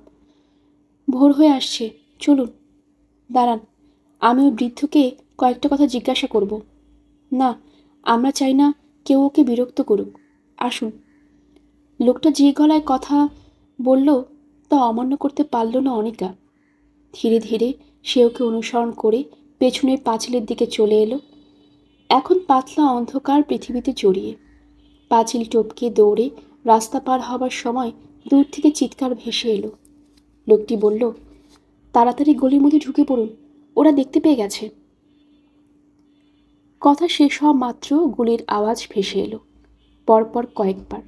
ভোর হয়ে আসছে, চলুন। দাঁড়ান, আমি ওই বৃদ্ধকে কয়েকটা কথা জিজ্ঞাসা করব। না, আমরা চাই না কেউ ওকে বিরক্ত করুক। আসুন। লোকটা যে গলায় কথা বলল তা অমান্য করতে পারল না অনিকা। ধীরে ধীরে সে ওকে অনুসরণ করে পেছনের পাঁচিলের দিকে চলে এলো। এখন পাতলা অন্ধকার পৃথিবীতে জড়িয়ে। পাঁচিল টপকে দৌড়ে রাস্তা পার হবার সময় দূর থেকে চিৎকার ভেসে এলো। লোকটি বলল, তাড়াতাড়ি গলির মধ্যে ঢুকে পড়ুন, ওরা দেখতে পেয়ে গেছে। কথা শেষ হওয়া মাত্র গুলির আওয়াজ ভেসে এলো, পরপর কয়েকবার।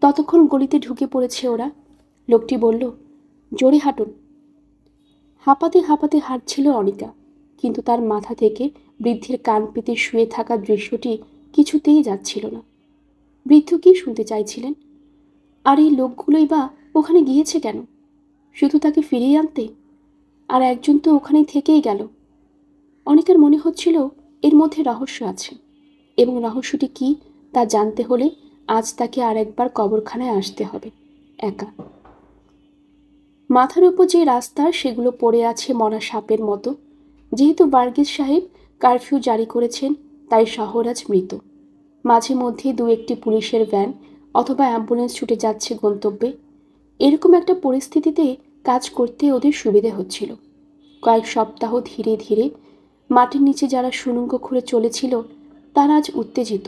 ততক্ষণ গলিতে ঢুকে পড়েছে ওরা। লোকটি বলল, জোরে হাঁটুন। হাঁপাতে হাঁপাতে হাঁটছিল অনিকা, কিন্তু তার মাথা থেকে বৃদ্ধের কান পেতে শুয়ে থাকা দৃশ্যটি কিছুতেই যাচ্ছিল না। বৃদ্ধ কি শুনতে চাইছিলেন? আর এই লোকগুলোই বা ওখানে গিয়েছে কেন? শুধু তাকে ফিরিয়ে আনতে? আর একজন তো ওখানেই থেকেই গেল। অনিকার মনে হচ্ছিল এর মধ্যে রহস্য আছে, এবং রহস্যটি কি তা জানতে হলে আজ তাকে আর একবার কবরখানায় আসতে হবে, একা। মাথার উপর যে রাস্তা, সেগুলো পড়ে আছে মরা সাপের মতো। যেহেতু ভার্গিস সাহেব কারফিউ জারি করেছেন, তাই শহর আজ মৃত। মাঝে মধ্যে দু একটি পুলিশের ভ্যান অথবা অ্যাম্বুলেন্স ছুটে যাচ্ছে গন্তব্যে। এরকম একটা পরিস্থিতিতে কাজ করতে ওদের সুবিধে হচ্ছিল। কয়েক সপ্তাহ ধীরে ধীরে মাটির নিচে যারা সুড়ঙ্গ খুঁড়ে চলেছিল, তারা আজ উত্তেজিত।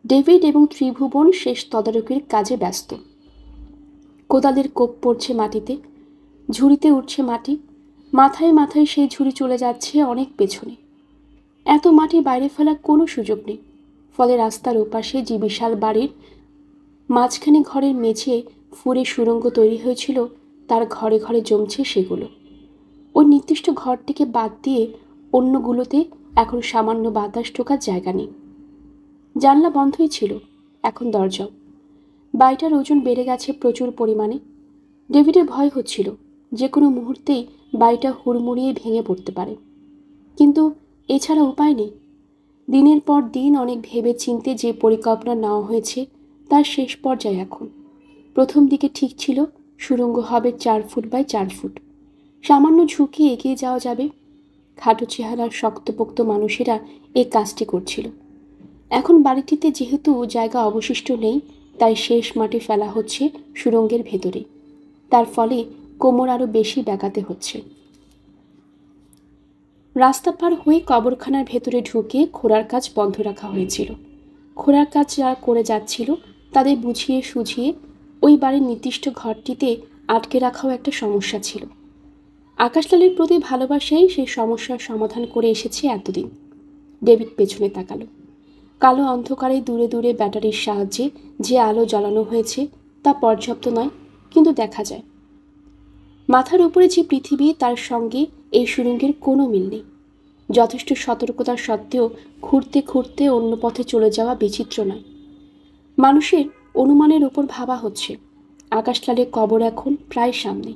ডেভিড এবং ত্রিভুবন শেষ তদারকির কাজে ব্যস্ত। কোদালের কোপ পড়ছে মাটিতে, ঝুড়িতে উঠছে মাটি, মাথায় মাথায় সেই ঝুড়ি চলে যাচ্ছে অনেক পেছনে। এত মাটি বাইরে ফেলার কোনো সুযোগ নেই, ফলে রাস্তার ওপাশে যে বিশাল বাড়ির মাঝখানে ঘরের মেঝে ফুঁড়ে সুড়ঙ্গ তৈরি হয়েছিল, তার ঘরে ঘরে জমছে সেগুলো। ওই নির্দিষ্ট ঘরটিকে বাদ দিয়ে অন্যগুলোতে এখন সামান্য বাতাস ঢোকার জায়গা নেই। জানলা বন্ধই ছিল, এখন দরজাও। বাড়িটার ওজন বেড়ে গেছে প্রচুর পরিমাণে। ডেভিডের ভয় হচ্ছিল যে কোনো মুহূর্তেই বাড়িটা হুড়মুড়িয়ে ভেঙে পড়তে পারে, কিন্তু এছাড়া উপায় নেই। দিনের পর দিন অনেক ভেবে চিনতে যে পরিকল্পনা নেওয়া হয়েছে, তার শেষ পর্যায়ে এখন। প্রথম দিকে ঠিক ছিল সুড়ঙ্গ হবে 4 ফুট বাই 4 ফুট। সামান্য ঝুঁকে এগিয়ে যাওয়া যাবে। খাটো চেহারার শক্তপোক্ত মানুষেরা এই কাজটি করছিল। এখন বাড়িটিতে যেহেতু জায়গা অবশিষ্ট নেই, তাই শেষ মাটি ফেলা হচ্ছে সুড়ঙ্গের ভেতরে। তার ফলে কোমর আরও বেশি ব্যাকাতে হচ্ছে। রাস্তা পার হয়ে কবরখানার ভেতরে ঢুকে খোঁড়ার কাজ বন্ধ রাখা হয়েছিল। খোঁড়ার কাজ যারা করে যাচ্ছিল, তাদের বুঝিয়ে সুঝিয়ে ওই বাড়ির নির্দিষ্ট ঘরটিতে আটকে রাখাও একটা সমস্যা ছিল। আকাশলালের প্রতি ভালোবাসাই সেই সমস্যার সমাধান করে এসেছে এতদিন। ডেভিড পেছনে তাকালো। কালো অন্ধকারে দূরে দূরে ব্যাটারির সাহায্যে যে আলো জ্বালানো হয়েছে, তা পর্যাপ্ত নয়, কিন্তু দেখা যায়। মাথার উপরে যে পৃথিবী, তার সঙ্গে এই সুড়ঙ্গের কোনো মিল নেই। যথেষ্ট সতর্কতার সত্ত্বেও খুঁড়তে খুঁড়তে অন্য পথে চলে যাওয়া বিচিত্র নয়। মানুষের অনুমানের ওপর ভাবা হচ্ছে আকাশলালের কবর এখন প্রায় সামনে।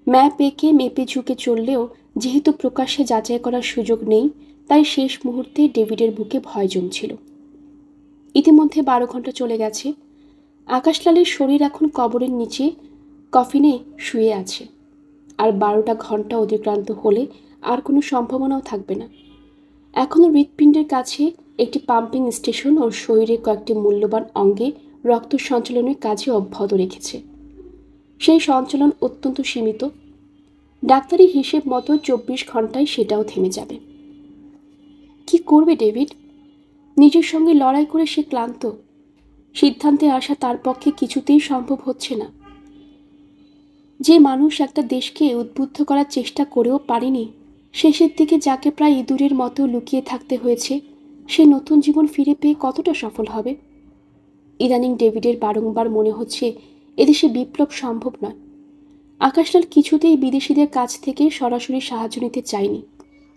ম্যাপ এঁকে মেপে ঝুঁকে চললেও যেহেতু প্রকাশ্যে যাচাই করার সুযোগ নেই, তাই শেষ মুহূর্তে ডেভিডের বুকে ভয় জমছিল। ইতিমধ্যে 12 ঘন্টা চলে গেছে। আকাশলালের শরীর এখন কবরের নিচে কফিনে শুয়ে আছে। আর 12টা ঘন্টা অতিক্রান্ত হলে আর কোনো সম্ভাবনাও থাকবে না। এখনও হৃৎপিণ্ডের কাছে একটি পাম্পিং স্টেশন ও শরীরের কয়েকটি মূল্যবান অঙ্গে রক্ত সঞ্চালনের কাজে অব্যাহত রেখেছে। সেই সঞ্চালন অত্যন্ত সীমিত। ডাক্তারি হিসেব মতো 24 ঘন্টায় সেটাও থেমে যাবে। কি করবে ডেভিড? নিজের সঙ্গে লড়াই করে সে ক্লান্ত। সিদ্ধান্তে আসা তার পক্ষে কিছুতেই সম্ভব হচ্ছে না। যে মানুষ একটা দেশকে উদ্বুদ্ধ করার চেষ্টা করেও পারেনি, শেষের দিকে যাকে প্রায় ইঁদুরের মতো লুকিয়ে থাকতে হয়েছে, সে নতুন জীবন ফিরে পেয়ে কতটা সফল হবে? ইদানিং ডেভিডের বারংবার মনে হচ্ছে এদেশে বিপ্লব সম্ভব নয়। আকাশলাল কিছুতেই বিদেশিদের কাছ থেকে সরাসরি সাহায্য নিতে চায়নি।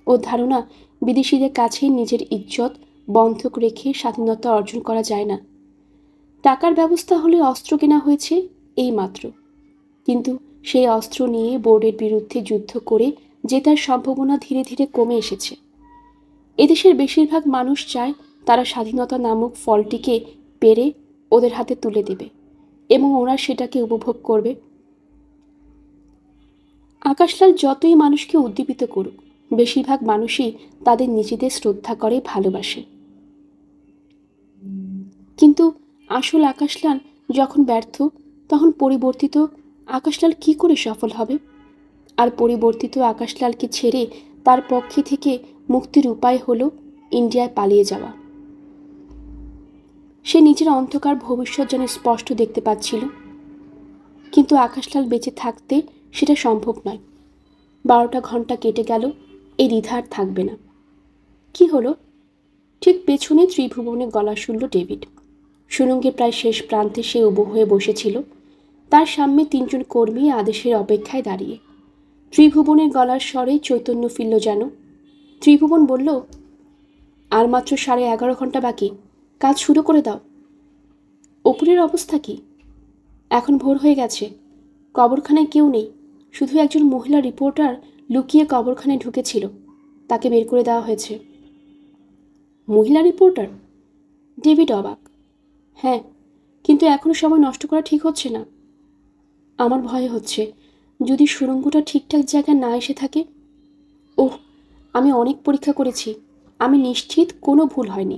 ওর ধারণা বিদেশিদের কাছে নিজের ইজ্জত বন্ধক রেখে স্বাধীনতা অর্জন করা যায় না। টাকার ব্যবস্থা হলে অস্ত্র কেনা হয়েছে এই মাত্র, কিন্তু সেই অস্ত্র নিয়ে বোর্ডের বিরুদ্ধে যুদ্ধ করে জেতার সম্ভাবনা ধীরে ধীরে কমে এসেছে। এদেশের বেশিরভাগ মানুষ চায় তারা স্বাধীনতা নামক ফলটিকে পেরে ওদের হাতে তুলে দেবে এবং ওরা সেটাকে উপভোগ করবে। আকাশলাল যতই মানুষকে উদ্দীপিত করুক, বেশিরভাগ মানুষই তাদের নিজেদের শ্রদ্ধা করে, ভালোবাসে। কিন্তু আসল আকাশলাল যখন ব্যর্থ, তখন পরিবর্তিত আকাশলাল কি করে সফল হবে? আর পরিবর্তিত আকাশলালকে ছেড়ে তার পক্ষে থেকে মুক্তির উপায় হলো ইন্ডিয়ায় পালিয়ে যাওয়া। সে নিজের অন্ধকার ভবিষ্যৎ যেন স্পষ্ট দেখতে পাচ্ছিল, কিন্তু আকাশলাল বেঁচে থাকতে সেটা সম্ভব নয়। 12টা ঘন্টা কেটে গেল, এই দ্বিধা আর থাকবে না। কি হলো? ঠিক পেছনে ত্রিভুবনের গলা শুনল ডেভিড। সুড়ঙ্গের প্রায় শেষ প্রান্তে সে উবু হয়ে বসেছিল। তার সামনে 3জন কর্মী আদেশের অপেক্ষায় দাঁড়িয়ে। ত্রিভুবনের গলার স্বরে চৈতন্য ফিরল যেন। ত্রিভুবন বলল, আর মাত্র 11.5 ঘন্টা বাকি, কাজ শুরু করে দাও। ওপরের অবস্থা কি? এখন ভোর হয়ে গেছে, কবরখানায় কেউ নেই, শুধু একজন মহিলা রিপোর্টার লুকিয়ে কবরখানায় ঢুকেছিল, তাকে বের করে দেওয়া হয়েছে। মহিলা রিপোর্টার? ডেভিড অবাক। হ্যাঁ, কিন্তু এখনও সময় নষ্ট করা ঠিক হচ্ছে না। আমার ভয় হচ্ছে, যদি সুড়ঙ্গটা ঠিকঠাক জায়গায় না এসে থাকে। ওহ, আমি অনেক পরীক্ষা করেছি, আমি নিশ্চিত কোনো ভুল হয়নি।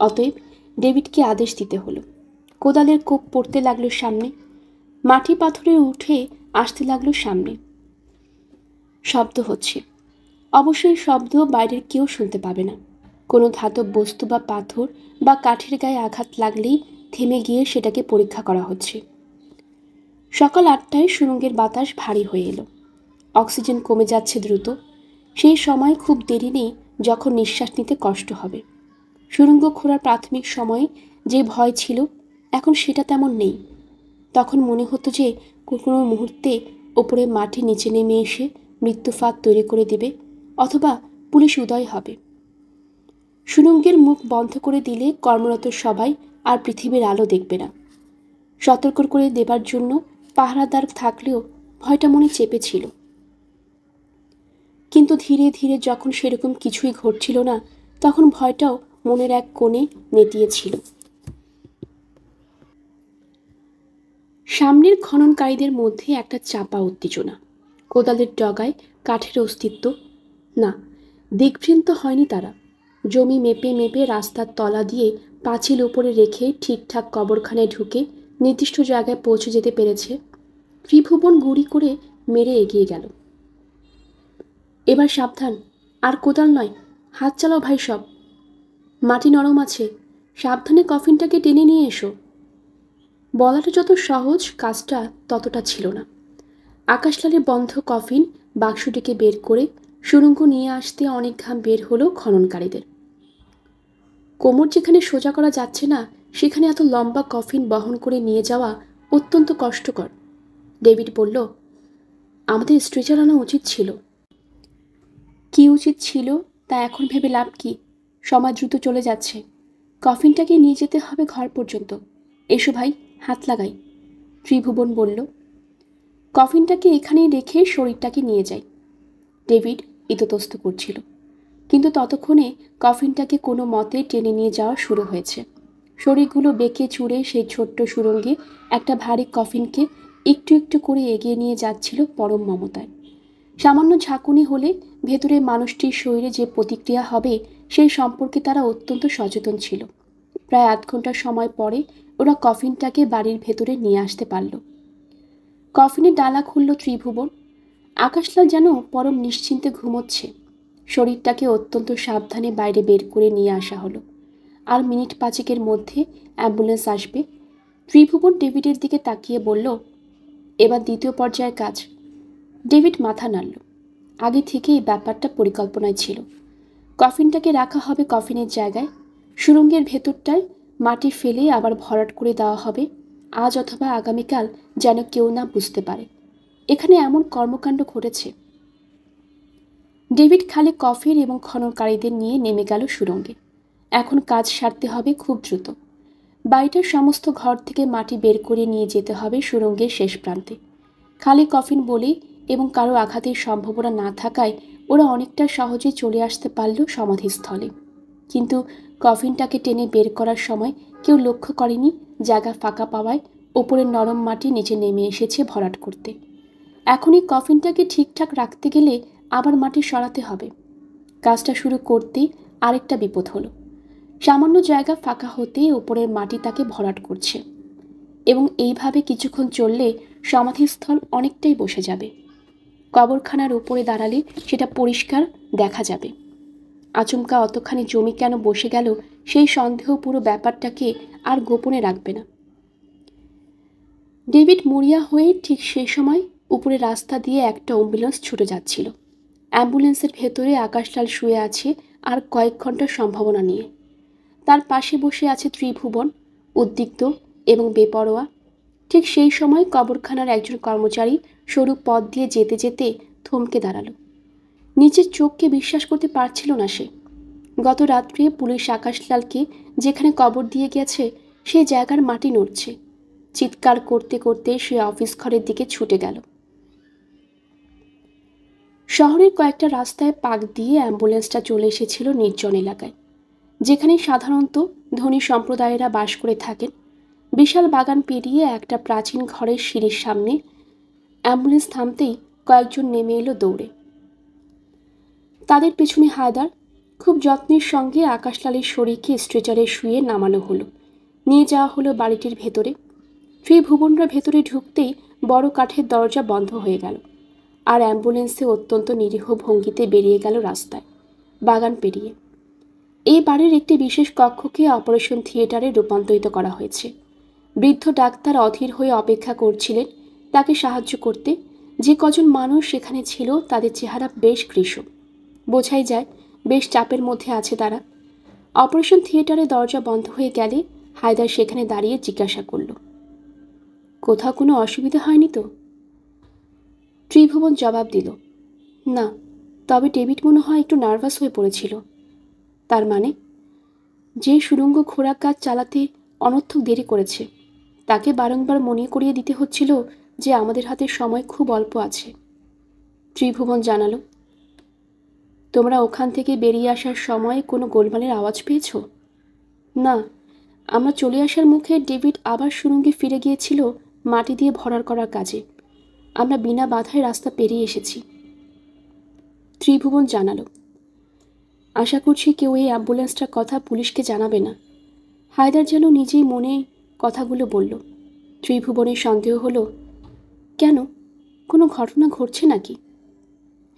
অতএব ডেভিডকে আদেশ দিতে হলো। কোদালের কোপ পড়তে লাগলো সামনে, মাটি পাথরে উঠে আসতে লাগলো সামনে। শব্দ হচ্ছে, অবশ্যই শব্দ বাইরের কেউ শুনতে পাবে না। কোনো ধাতব বস্তু বা পাথর বা কাঠের গায়ে আঘাত লাগলেই থেমে গিয়ে সেটাকে পরীক্ষা করা হচ্ছে। সকাল 8টায় সুড়ঙ্গের বাতাস ভারী হয়ে এলো। অক্সিজেন কমে যাচ্ছে দ্রুত। সেই সময় খুব দেরি নেই যখন নিঃশ্বাস নিতে কষ্ট হবে। সুড়ঙ্গ খোঁড়ার প্রাথমিক সময়ে যে ভয় ছিল, এখন সেটা তেমন নেই। তখন মনে হতো যে কোনো মুহূর্তে ওপরে মাটি নিচে নেমে এসে মৃত্যুফাত তৈরি করে দেবে, অথবা পুলিশ উদয় হবে। সুড়ঙ্গের মুখ বন্ধ করে দিলে কর্মরত সবাই আর পৃথিবীর আলো দেখবে না। সতর্ক করে দেবার জন্য পাহারাদার থাকলেও ভয়টা মনে চেপেছিল। কিন্তু ধীরে ধীরে যখন সেরকম কিছুই ঘটছিল না, তখন ভয়টাও মনের এক কোণে নেতিয়েছিল। সামনের খননকারীদের মধ্যে একটা চাপা উত্তেজনা। কোদালের ডগায় কাঠের অস্তিত্ব না, দিগ্ভ্রান্ত হয়নি তারা। জমি মেপে মেপে রাস্তার তলা দিয়ে পাঁচিল উপরে রেখে ঠিকঠাক কবরখানায় ঢুকে নির্দিষ্ট জায়গায় পৌঁছে যেতে পেরেছে। ত্রিভুবন গুড়ি করে মেরে এগিয়ে গেল। এবার সাবধান, আর কোদাল নয়, হাত চালাও ভাই সব। মাটি নরম আছে, সাবধানে কফিনটাকে টেনে নিয়ে এসো। বলাটা যত সহজ, কাজটা ততটা ছিল না। আকাশলালে বন্ধ কফিন বাক্সটিকে বের করে সুড়ঙ্গ নিয়ে আসতে অনেক ঘাম বের হলো খননকারীদের। কোমর যেখানে সোজা করা যাচ্ছে না, সেখানে এত লম্বা কফিন বহন করে নিয়ে যাওয়া অত্যন্ত কষ্টকর। ডেভিড বলল, আমাদের স্ট্রেচার আনা উচিত ছিল। কি উচিত ছিল তা এখন ভেবে লাভ কি? সময় দ্রুত চলে যাচ্ছে। কফিনটাকে নিয়ে যেতে হবে ঘর পর্যন্ত। এসো ভাই, হাত লাগাই। ত্রিভুবন বলল। কফিনটাকে এখানেই রেখে শরীরটাকে নিয়ে যাই। ডেভিড ইতস্তত করছিল, কিন্তু ততক্ষণে কফিনটাকে কোনো মতে টেনে নিয়ে যাওয়া শুরু হয়েছে। শরীরগুলো বেঁকে চুড়ে সেই ছোট্ট সুড়ঙ্গে একটা ভারী কফিনকে একটু একটু করে এগিয়ে নিয়ে যাচ্ছিল পরম মমতায়। সামান্য ঝাঁকুনি হলে ভেতরে মানুষটির শরীরে যে প্রতিক্রিয়া হবে সেই সম্পর্কে তারা অত্যন্ত সচেতন ছিল। প্রায় 8 ঘন্টা সময় পরে ওরা কফিনটাকে বাড়ির ভেতরে নিয়ে আসতে পারল। কফিনের ডালা খুলল ত্রিভুবন। আকাশলাল যেন পরম নিশ্চিন্তে ঘুমোচ্ছে। শরীরটাকে অত্যন্ত সাবধানে বাইরে বের করে নিয়ে আসা হলো। আর মিনিট 5 মধ্যে অ্যাম্বুলেন্স আসবে। ত্রিভুবন ডেভিডের দিকে তাকিয়ে বলল, এবার দ্বিতীয় পর্যায়ের কাজ। ডেভিড মাথা নাড়ল। আগে থেকে এই ব্যাপারটা পরিকল্পনায় ছিল। কফিনটাকে রাখা হবে কফিনের জায়গায়, সুড়ঙ্গের ভেতরটায় মাটি ফেলে আবার ভরাট করে দেওয়া হবে, আজ অথবা আগামীকাল, যেন কেউ না বুঝতে পারে এখানে এমন কর্মকাণ্ড ঘটেছে। ডেভিড খালে কফিন এবং খননকারীদের নিয়ে নেমে গেল সুড়ঙ্গে। এখন কাজ সারতে হবে খুব দ্রুত। বাড়িটার সমস্ত ঘর থেকে মাটি বের করে নিয়ে যেতে হবে সুড়ঙ্গের শেষ প্রান্তে। খালি কফিন বলেই এবং কারো আঘাতের সম্ভাবনা না থাকায় ওরা অনেকটা সহজে চলে আসতে পারল সমাধিস্থলে। কিন্তু কফিনটাকে টেনে বের করার সময় কেউ লক্ষ্য করেনি জায়গা ফাঁকা পাওয়ায় ওপরের নরম মাটি নিচে নেমে এসেছে ভরাট করতে। এখন এই কফিনটাকে ঠিকঠাক রাখতে গেলে আবার মাটি সরাতে হবে। কাজটা শুরু করতেই আরেকটা বিপদ হলো। সামান্য জায়গা ফাঁকা হতেই ওপরের মাটি তাকে ভরাট করছে, এবং এইভাবে কিছুক্ষণ চললে সমাধিস্থল অনেকটাই বসে যাবে। কবরখানার উপরে দাঁড়ালে সেটা পরিষ্কার দেখা যাবে। আচমকা অতখানি জমি কেন বসে গেল সেই সন্দেহ পুরো ব্যাপারটাকে আর গোপনে রাখবে না। ডেভিড মরিয়া হয়ে ঠিক সেই সময় উপরে রাস্তা দিয়ে একটা অ্যাম্বুলেন্স ছুটে যাচ্ছিল। অ্যাম্বুলেন্সের ভেতরে আকাশলাল শুয়ে আছে আর কয়েক ঘন্টার সম্ভাবনা নিয়ে। তার পাশে বসে আছে ত্রিভুবন, উদ্বিগ্ন এবং বেপরোয়া। ঠিক সেই সময় কবরখানার একজন কর্মচারী সরু পথ দিয়ে যেতে যেতে থমকে দাঁড়ালো। নিজের চোখকে বিশ্বাস করতে পারছিল না সে। গত রাত্রে পুলিশ আকাশলালকে যেখানে কবর দিয়ে গেছে সেই জায়গার মাটি নড়ছে। চিৎকার করতে করতে সে অফিস ঘরের দিকে ছুটে গেল। শহরের কয়েকটা রাস্তায় পাক দিয়ে অ্যাম্বুলেন্সটা চলে এসেছিল নির্জন এলাকায়, যেখানে সাধারণত ধনী সম্প্রদায়েরা বাস করে থাকেন। বিশাল বাগান পেরিয়ে একটা প্রাচীন ঘরের সিঁড়ির সামনে অ্যাম্বুলেন্স থামতেই কয়েকজন নেমে এলো দৌড়ে। তাদের পেছনে হায়দার। খুব যত্নের সঙ্গে আকাশলালের শরীরকে স্ট্রেচারে শুয়ে নামানো হলো, নিয়ে যাওয়া হলো বাড়িটির ভেতরে। ত্রিভুবনরা ভেতরে ঢুকতেই বড় কাঠের দরজা বন্ধ হয়ে গেল, আর অ্যাম্বুলেন্সে অত্যন্ত নিরীহ ভঙ্গিতে বেরিয়ে গেল রাস্তায়, বাগান পেরিয়ে। এই বাড়ির একটি বিশেষ কক্ষকে অপারেশন থিয়েটারে রূপান্তরিত করা হয়েছে। বৃদ্ধ ডাক্তার অধীর হয়ে অপেক্ষা করছিলেন তাকে সাহায্য করতে। যে কজন মানুষ সেখানে ছিল তাদের চেহারা বেশ কৃশ, বোঝাই যায় বেশ চাপের মধ্যে আছে তারা। অপারেশন থিয়েটারে দরজা বন্ধ হয়ে গেলে হায়দার সেখানে দাঁড়িয়ে জিজ্ঞাসা করল, কোথাও কোনো অসুবিধা হয়নি তো? ত্রিভুবন জবাব দিল, না, তবে ডেভিড মনে হয় একটু নার্ভাস হয়ে পড়েছিল। তার মানে? যে সুড়ঙ্গ খোঁড়া কাজ চালাতে অনর্থক দেরি করেছে, তাকে বারংবার মনে করিয়ে দিতে হচ্ছিল যে আমাদের হাতে সময় খুব অল্প আছে। ত্রিভুবন জানালো, তোমরা ওখান থেকে বেরিয়ে আসার সময় কোনো গোলমালের আওয়াজ পেয়েছ? না, আমরা চলে আসার মুখে ডেভিড আবার সুড়ঙ্গে ফিরে গিয়েছিল মাটি দিয়ে ভরার করার কাজে। আমরা বিনা বাধায় রাস্তা পেরিয়ে এসেছি। ত্রিভুবন জানালো, আশা করছি কেউ এই অ্যাম্বুলেন্সটার কথা পুলিশকে জানাবে না। হায়দার যেন নিজেই মনে কথাগুলো বলল। ত্রিভুবনের সন্দেহ হলো, কেন, কোনো ঘটনা ঘটছে নাকি?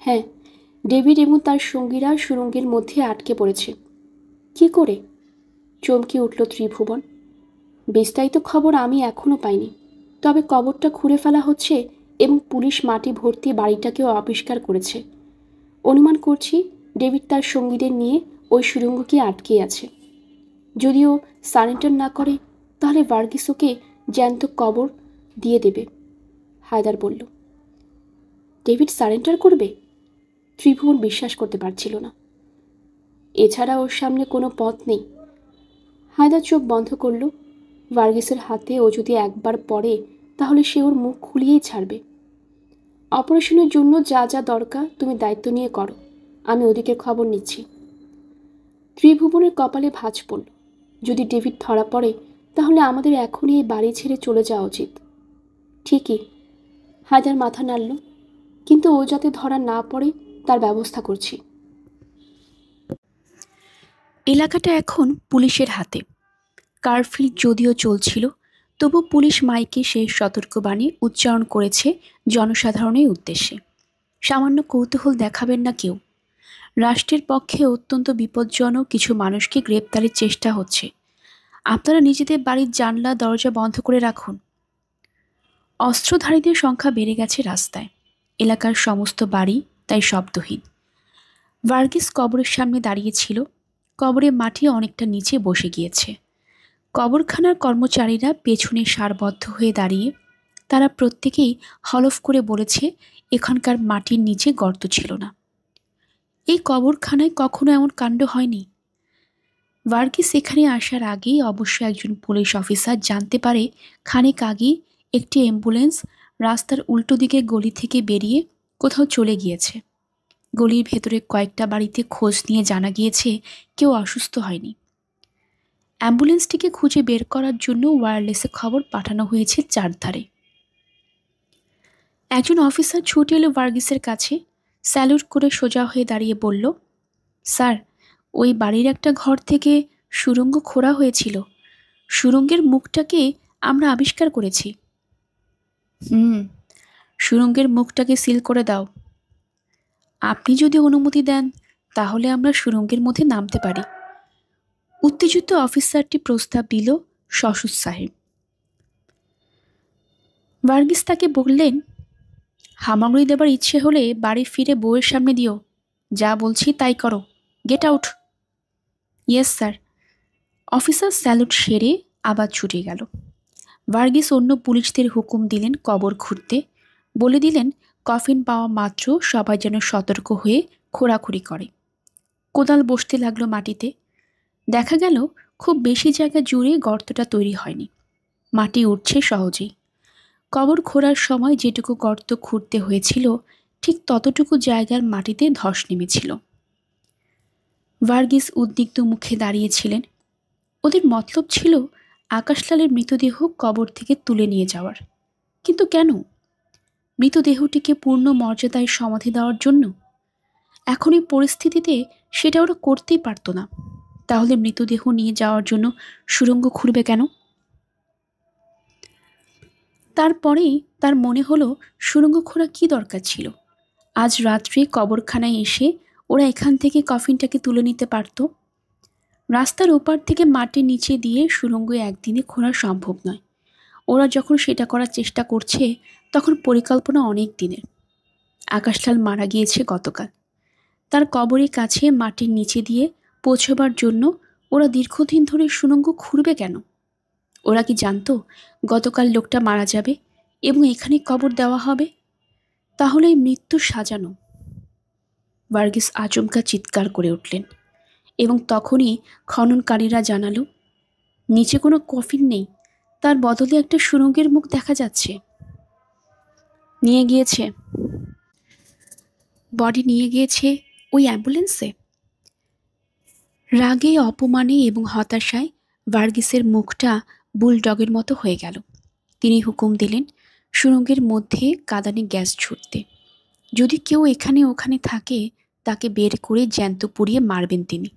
হ্যাঁ, ডেভিড এবং তার সঙ্গীরা সুড়ঙ্গের মধ্যে আটকে পড়েছে। কি করে? চমকে উঠল ত্রিভুবন। বিস্তারিত খবর আমি এখনও পাইনি, তবে কবরটা খুঁড়ে ফেলা হচ্ছে এবং পুলিশ মাটি ভর্তি বাড়িটাকেও আবিষ্কার করেছে। অনুমান করছি ডেভিড তার সঙ্গীদের নিয়ে ওই সুড়ঙ্গকে আটকে আছে। যদিও সারেন্ডার না করে তাহলে ভার্গিস ওকে জ্যান্ত কবর দিয়ে দেবে, হায়দার বলল। ডেভিড সারেন্ডার করবে? ত্রিভুবন বিশ্বাস করতে পারছিল না। এছাড়া ওর সামনে কোনো পথ নেই। হায়দার চোখ বন্ধ করল। ভার্গিসের হাতে ও যদি একবার পড়ে তাহলে সে ওর মুখ খুলিয়েই ছাড়বে। অপারেশনের জন্য যা যা দরকার তুমি দায়িত্ব নিয়ে করো, আমি ওদিকের খবর নিচ্ছি। ত্রিভুবনের কপালে ভাঁজ পড়ল। যদি ডেভিড ধরা পড়ে তাহলে আমাদের এখনই এই বাড়ি ছেড়ে চলে যাওয়া উচিত। ঠিকই, হায়দার মাথা নাড়ল, কিন্তু ও যাতে ধরা না পড়ে তার ব্যবস্থা করছি। এলাকাটা এখন পুলিশের হাতে। কারফিল যদিও চলছিল, তবু পুলিশ মাইকে শেষ সতর্কবাণী উচ্চারণ করেছে জনসাধারণের উদ্দেশ্যে। সামান্য কৌতূহল দেখাবেন না কেউ। রাষ্ট্রের পক্ষে অত্যন্ত বিপজ্জনক কিছু মানুষকে গ্রেপ্তারের চেষ্টা হচ্ছে। আপনারা নিজেদের বাড়ির জানলা দরজা বন্ধ করে রাখুন। অস্ত্রধারীদের সংখ্যা বেড়ে গেছে রাস্তায়। এলাকার সমস্ত বাড়ি তাই শব্দহীন। ভার্গিস কবরের সামনে দাঁড়িয়েছিল। কবরের মাটি অনেকটা নিচে বসে গিয়েছে। কবরখানার কর্মচারীরা পেছনে সারবদ্ধ হয়ে দাঁড়িয়ে। তারা প্রত্যেকেই হলফ করে বলেছে এখানকার মাটির নিচে গর্ত ছিল না। এই কবরখানায় কখনো এমন কাণ্ড হয়নি। ভার্গিস এখানে আসার আগেই অবশ্য একজন পুলিশ অফিসার জানতে পারে খানিক আগেই একটি অ্যাম্বুলেন্স রাস্তার উল্টো দিকে গলি থেকে বেরিয়ে কোথাও চলে গিয়েছে। গলির ভেতরে কয়েকটা বাড়িতে খোঁজ নিয়ে জানা গিয়েছে কেউ অসুস্থ হয়নি। অ্যাম্বুলেন্সটিকে খুঁজে বের করার জন্য ওয়্যারলেসে খবর পাঠানো হয়েছে চারধারে। একজন অফিসার ছুটে এলো ভার্গিসের কাছে, স্যালুট করে সোজা হয়ে দাঁড়িয়ে বলল, স্যার, ওই বাড়ির একটা ঘর থেকে সুড়ঙ্গ খোঁড়া হয়েছিল। সুড়ঙ্গের মুখটাকে আমরা আবিষ্কার করেছি। সুড়ঙ্গের মুখটাকে সিল করে দাও। আপনি যদি অনুমতি দেন তাহলে আমরা সুড়ঙ্গের মধ্যে নামতে পারি। উত্তেজিত অফিসারটি প্রস্তাব দিল সসুৎসাহে। ভার্গিস তাকে বললেন, হামাগুড়ি দেবার ইচ্ছে হলে বাড়ি ফিরে বউয়ের সামনে দিও। যা বলছি তাই করো। Get out. Yes sir. Officer salute সেরে আবার ছুটে গেল। ভার্গিস অন্য পুলিশদের হুকুম দিলেন কবর খুঁড়তে। বলে দিলেন কফিন পাওয়া মাত্র সবাই যেন সতর্ক হয়ে খোঁড়াখুড়ি করে। কোদাল বসতে লাগলো মাটিতে। দেখা গেল খুব বেশি জায়গা জুড়ে গর্তটা তৈরি হয়নি। মাটি উঠছে সহজেই। কবর খোঁড়ার সময় যেটুকু গর্ত খুঁড়তে হয়েছিল ঠিক ততটুকু জায়গার মাটিতে ধস নেমেছিল। ভার্গিস উদ্বিগ্ন মুখে দাঁড়িয়েছিলেন। ওদের মতলব ছিল আকাশলালের মৃতদেহ কবর থেকে তুলে নিয়ে যাওয়ার। কিন্তু কেন? মৃতদেহটিকে পূর্ণ মর্যাদায় সমাধি দেওয়ার জন্য? এখন এই পরিস্থিতিতে সেটা ওরা করতেই পারত না। তাহলে মৃতদেহ নিয়ে যাওয়ার জন্য সুড়ঙ্গ খুঁড়বে কেন? তারপরেই তার মনে হলো সুড়ঙ্গ খোঁড়া কী দরকার ছিল। আজ রাত্রে কবরখানায় এসে ওরা এখান থেকে কফিনটাকে তুলে নিতে পারত। রাস্তার ওপার থেকে মাটির নিচে দিয়ে সুড়ঙ্গ একদিনে খোঁড়া সম্ভব নয়। ওরা যখন সেটা করার চেষ্টা করছে তখন পরিকল্পনা অনেক দিনের। আকাশলাল মারা গিয়েছে গতকাল। তার কবরের কাছে মাটির নিচে দিয়ে পৌঁছবার জন্য ওরা দীর্ঘদিন ধরে সুড়ঙ্গ খুঁড়বে কেন? ওরা কি জানতো গতকাল লোকটা মারা যাবে এবং এখানে কবর দেওয়া হবে? তাহলে এই মৃত্যু সাজানো। ভার্গিস আচমকা চিৎকার করে উঠলেন এবং তখনই খননকারীরা জানালো নিচে কোনো কফিন নেই, তার বদলে একটা সুড়ঙ্গের মুখ দেখা যাচ্ছে। নিয়ে গিয়েছে, বডি নিয়ে গিয়েছে ওই অ্যাম্বুলেন্সে। রাগে, অপমানে এবং হতাশায় ভার্গিসের মুখটা বুলডগের মতো হয়ে গেল। তিনি হুকুম দিলেন সুড়ঙ্গের মধ্যে কাঁদানে গ্যাস ছুটতে। যদি কেউ এখানে ওখানে থাকে তাকে বের করে জ্যান্ত পুড়িয়ে মারবেন তিনি।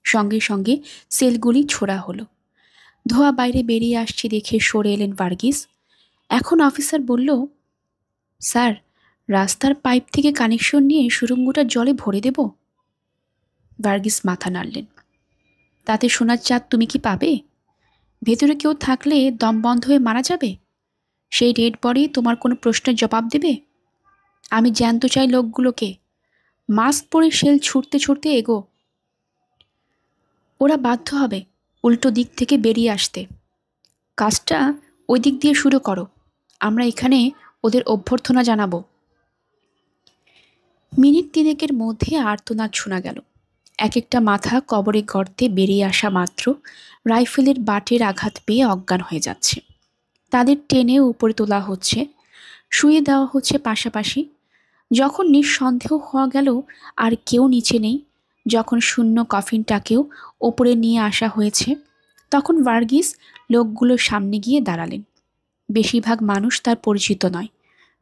সঙ্গে সঙ্গে সেলগুলি ছোড়া হলো। ধোঁয়া বাইরে বেরিয়ে আসছে দেখে সরে এলেন ভার্গিস। এখন অফিসার বলল, স্যার, রাস্তার পাইপ থেকে কানেকশন নিয়ে সুড়ঙ্গটা জলে ভরে দেব? ভার্গিস মাথা নাড়লেন। তাতে সোনার চাঁদ তুমি কি পাবে? ভেতরে কেউ থাকলে দম বন্ধ হয়ে মারা যাবে। সেই ডেড বডি তোমার কোনো প্রশ্নের জবাব দেবে? আমি জ্যান্ত চাই লোকগুলোকে। মাস্ক পরে শেল ছুটতে ছুটতে এগো। ওরা বাধ্য হবে উল্টো দিক থেকে বেরিয়ে আসতে। কাজটা ওই দিক দিয়ে শুরু করো। আমরা এখানে ওদের অভ্যর্থনা জানাবো। মিনিট তিনেকের মধ্যে আর্তনাদ শোনা গেল। এক একটা মাথা কবরে গর্তে বেরিয়ে আসা মাত্র রাইফেলের বাটের আঘাত পেয়ে অজ্ঞান হয়ে যাচ্ছে। তাদের টেনে উপরে তোলা হচ্ছে, শুয়ে দেওয়া হচ্ছে পাশাপাশি। যখন নিঃসন্দেহ হওয়া গেল আর কেউ নিচে নেই, যখন শূন্য কফিনটাকেও ওপরে নিয়ে আসা হয়েছে, তখন ভার্গিস লোকগুলোর সামনে গিয়ে দাঁড়ালেন। বেশিরভাগ মানুষ তার পরিচিত নয়।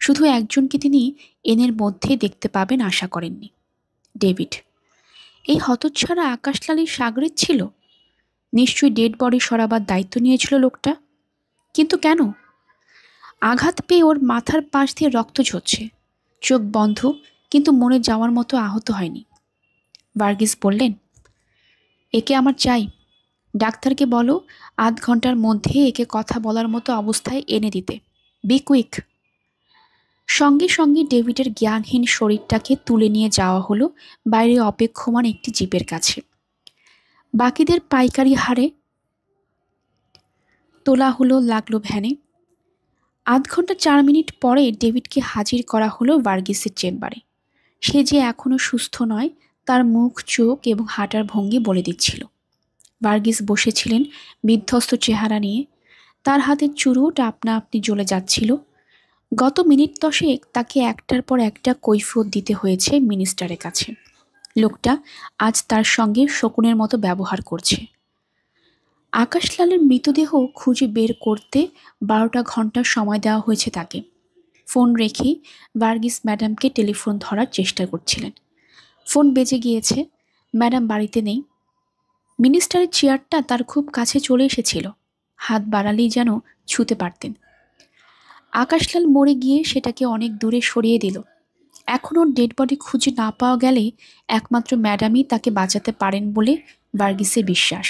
শুধু একজনকে তিনি এনের মধ্যে দেখতে পাবেন আশা করেননি, ডেভিড। এই হতচ্ছাড়া আকাশলালের সাগরের ছিল। নিশ্চয়ই ডেড বডি সরাবার দায়িত্ব নিয়েছিল লোকটা। কিন্তু কেন? আঘাত পেয়ে ওর মাথার পাশ দিয়ে রক্ত ঝরছে, চোখ বন্ধ, কিন্তু মনে যাওয়ার মতো আহত হয়নি। ভার্গিস বললেন, একে আমার চাই। ডাক্তারকে বলো আধ ঘন্টার মধ্যে একে কথা বলার মতো অবস্থায় এনে দিতে। Be quick. সঙ্গে সঙ্গে ডেভিডের জ্ঞানহীন শরীরটাকে তুলে নিয়ে যাওয়া হলো বাইরে অপেক্ষমান একটি জিপের কাছে। বাকিদের পাইকারি হারে তোলা হলো লাগলো ভ্যানে। আধ ঘন্টা 4 মিনিট পরে ডেভিডকে হাজির করা হলো ভার্গিসের চেম্বারে। সে যে এখনও সুস্থ নয় তার মুখ, চোখ এবং হাঁটার ভঙ্গি বলে দিচ্ছিল। ভার্গিস বসেছিলেন বিধ্বস্ত চেহারা নিয়ে। তার হাতের চুরুট আপনা আপনি জ্বলে যাচ্ছিল। গত মিনিট 10 তাকে একটার পর একটা কৈফিয়ত দিতে হয়েছে মিনিস্টারের কাছে। লোকটা আজ তার সঙ্গে শকুনের মতো ব্যবহার করছে। আকাশলালের মৃতদেহ খুঁজে বের করতে 12টা ঘন্টা সময় দেওয়া হয়েছে তাকে। ফোন রেখেই ভার্গিস ম্যাডামকে টেলিফোন ধরার চেষ্টা করছিলেন। ফোন বেজে গিয়েছে। ম্যাডাম বাড়িতে নেই। মিনিস্টারের চেয়ারটা তার খুব কাছে চলে এসেছিল। হাত বাড়ালেই যেন ছুঁতে পারতেন। আকাশলাল মরে গিয়ে সেটাকে অনেক দূরে সরিয়ে দিল। এখন ওর ডেড বডি খুঁজে না পাওয়া গেলে একমাত্র ম্যাডামই তাকে বাঁচাতে পারেন বলে ভার্গিসের বিশ্বাস।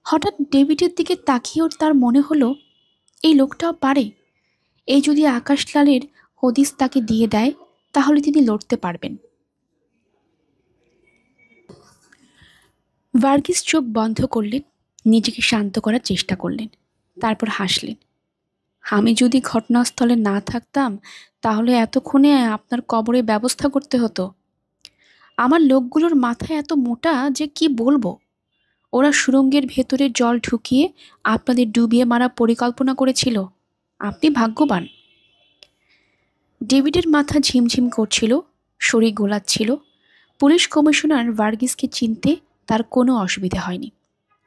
হঠাৎ ডেভিডের দিকে তাকিয়ে তার মনে হলো এই লোকটাও পারে। এই যদি আকাশলালের হদিস তাকে দিয়ে দেয় তাহলে তিনি লড়তে পারবেন। ভার্গিস চোখ বন্ধ করলেন, নিজেকে শান্ত করার চেষ্টা করলেন, তারপর হাসলেন। আমি যদি ঘটনাস্থলে না থাকতাম তাহলে এতক্ষণে আপনার কবরের ব্যবস্থা করতে হতো। আমার লোকগুলোর মাথায় এত মোটা যে কি বলবো। ওরা সুড়ঙ্গের ভেতরে জল ঢুকিয়ে আপনাদের ডুবিয়ে মারা পরিকল্পনা করেছিল। আপনি ভাগ্যবান। ডেভিডের মাথা ঝিমঝিম করছিল, শরীর গোলাচ্ছিল। পুলিশ কমিশনার ভার্গিসকে চিনতে তার কোনো অসুবিধা হয়নি।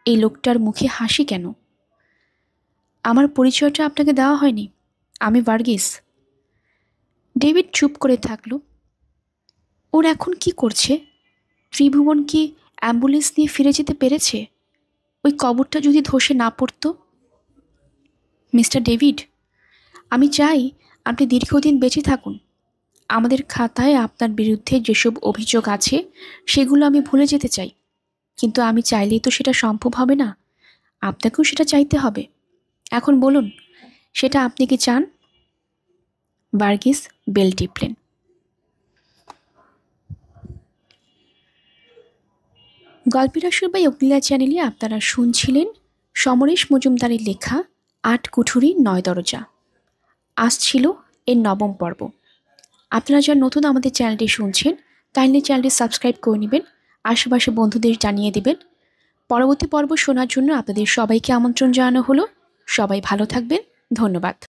এই লোকটার মুখে হাসি কেন? আমার পরিচয়টা আপনাকে দেওয়া হয়নি। আমি ভার্গিস। ডেভিড চুপ করে থাকল। ওর এখন কি করছে? ত্রিভুবন কি অ্যাম্বুলেন্স নিয়ে ফিরে যেতে পেরেছে? ওই কবরটা যদি ধসে না পড়তো। মিস্টার ডেভিড, আমি চাই আপনি দীর্ঘদিন বেঁচে থাকুন। আমাদের খাতায় আপনার বিরুদ্ধে যেসব অভিযোগ আছে সেগুলো আমি ভুলে যেতে চাই, কিন্তু আমি চাইলেই তো সেটা সম্ভব হবে না। আপনাকেও সেটা চাইতে হবে। এখন বলুন, সেটা আপনি কি চান? ভার্গিস বেল টিপলেন। গল্পের আসর বা অগ্নিলা চ্যানেলে আপনারা শুনছিলেন সমরেশ মজুমদারের লেখা ৮ কুঠুরি ৯ দরজা। আসছিল এর ৯ম পর্ব। আপনারা যারা নতুন আমাদের চ্যানেলটি শুনছেন, কাইন্ডলি চ্যানেলটি সাবস্ক্রাইব করে নেবেন, আশেপাশে বন্ধুদের জানিয়ে দেবেন। পরবর্তী পর্ব শোনার জন্য আপনাদের সবাইকে আমন্ত্রণ জানানো হলো। সবাই ভালো থাকবেন। ধন্যবাদ।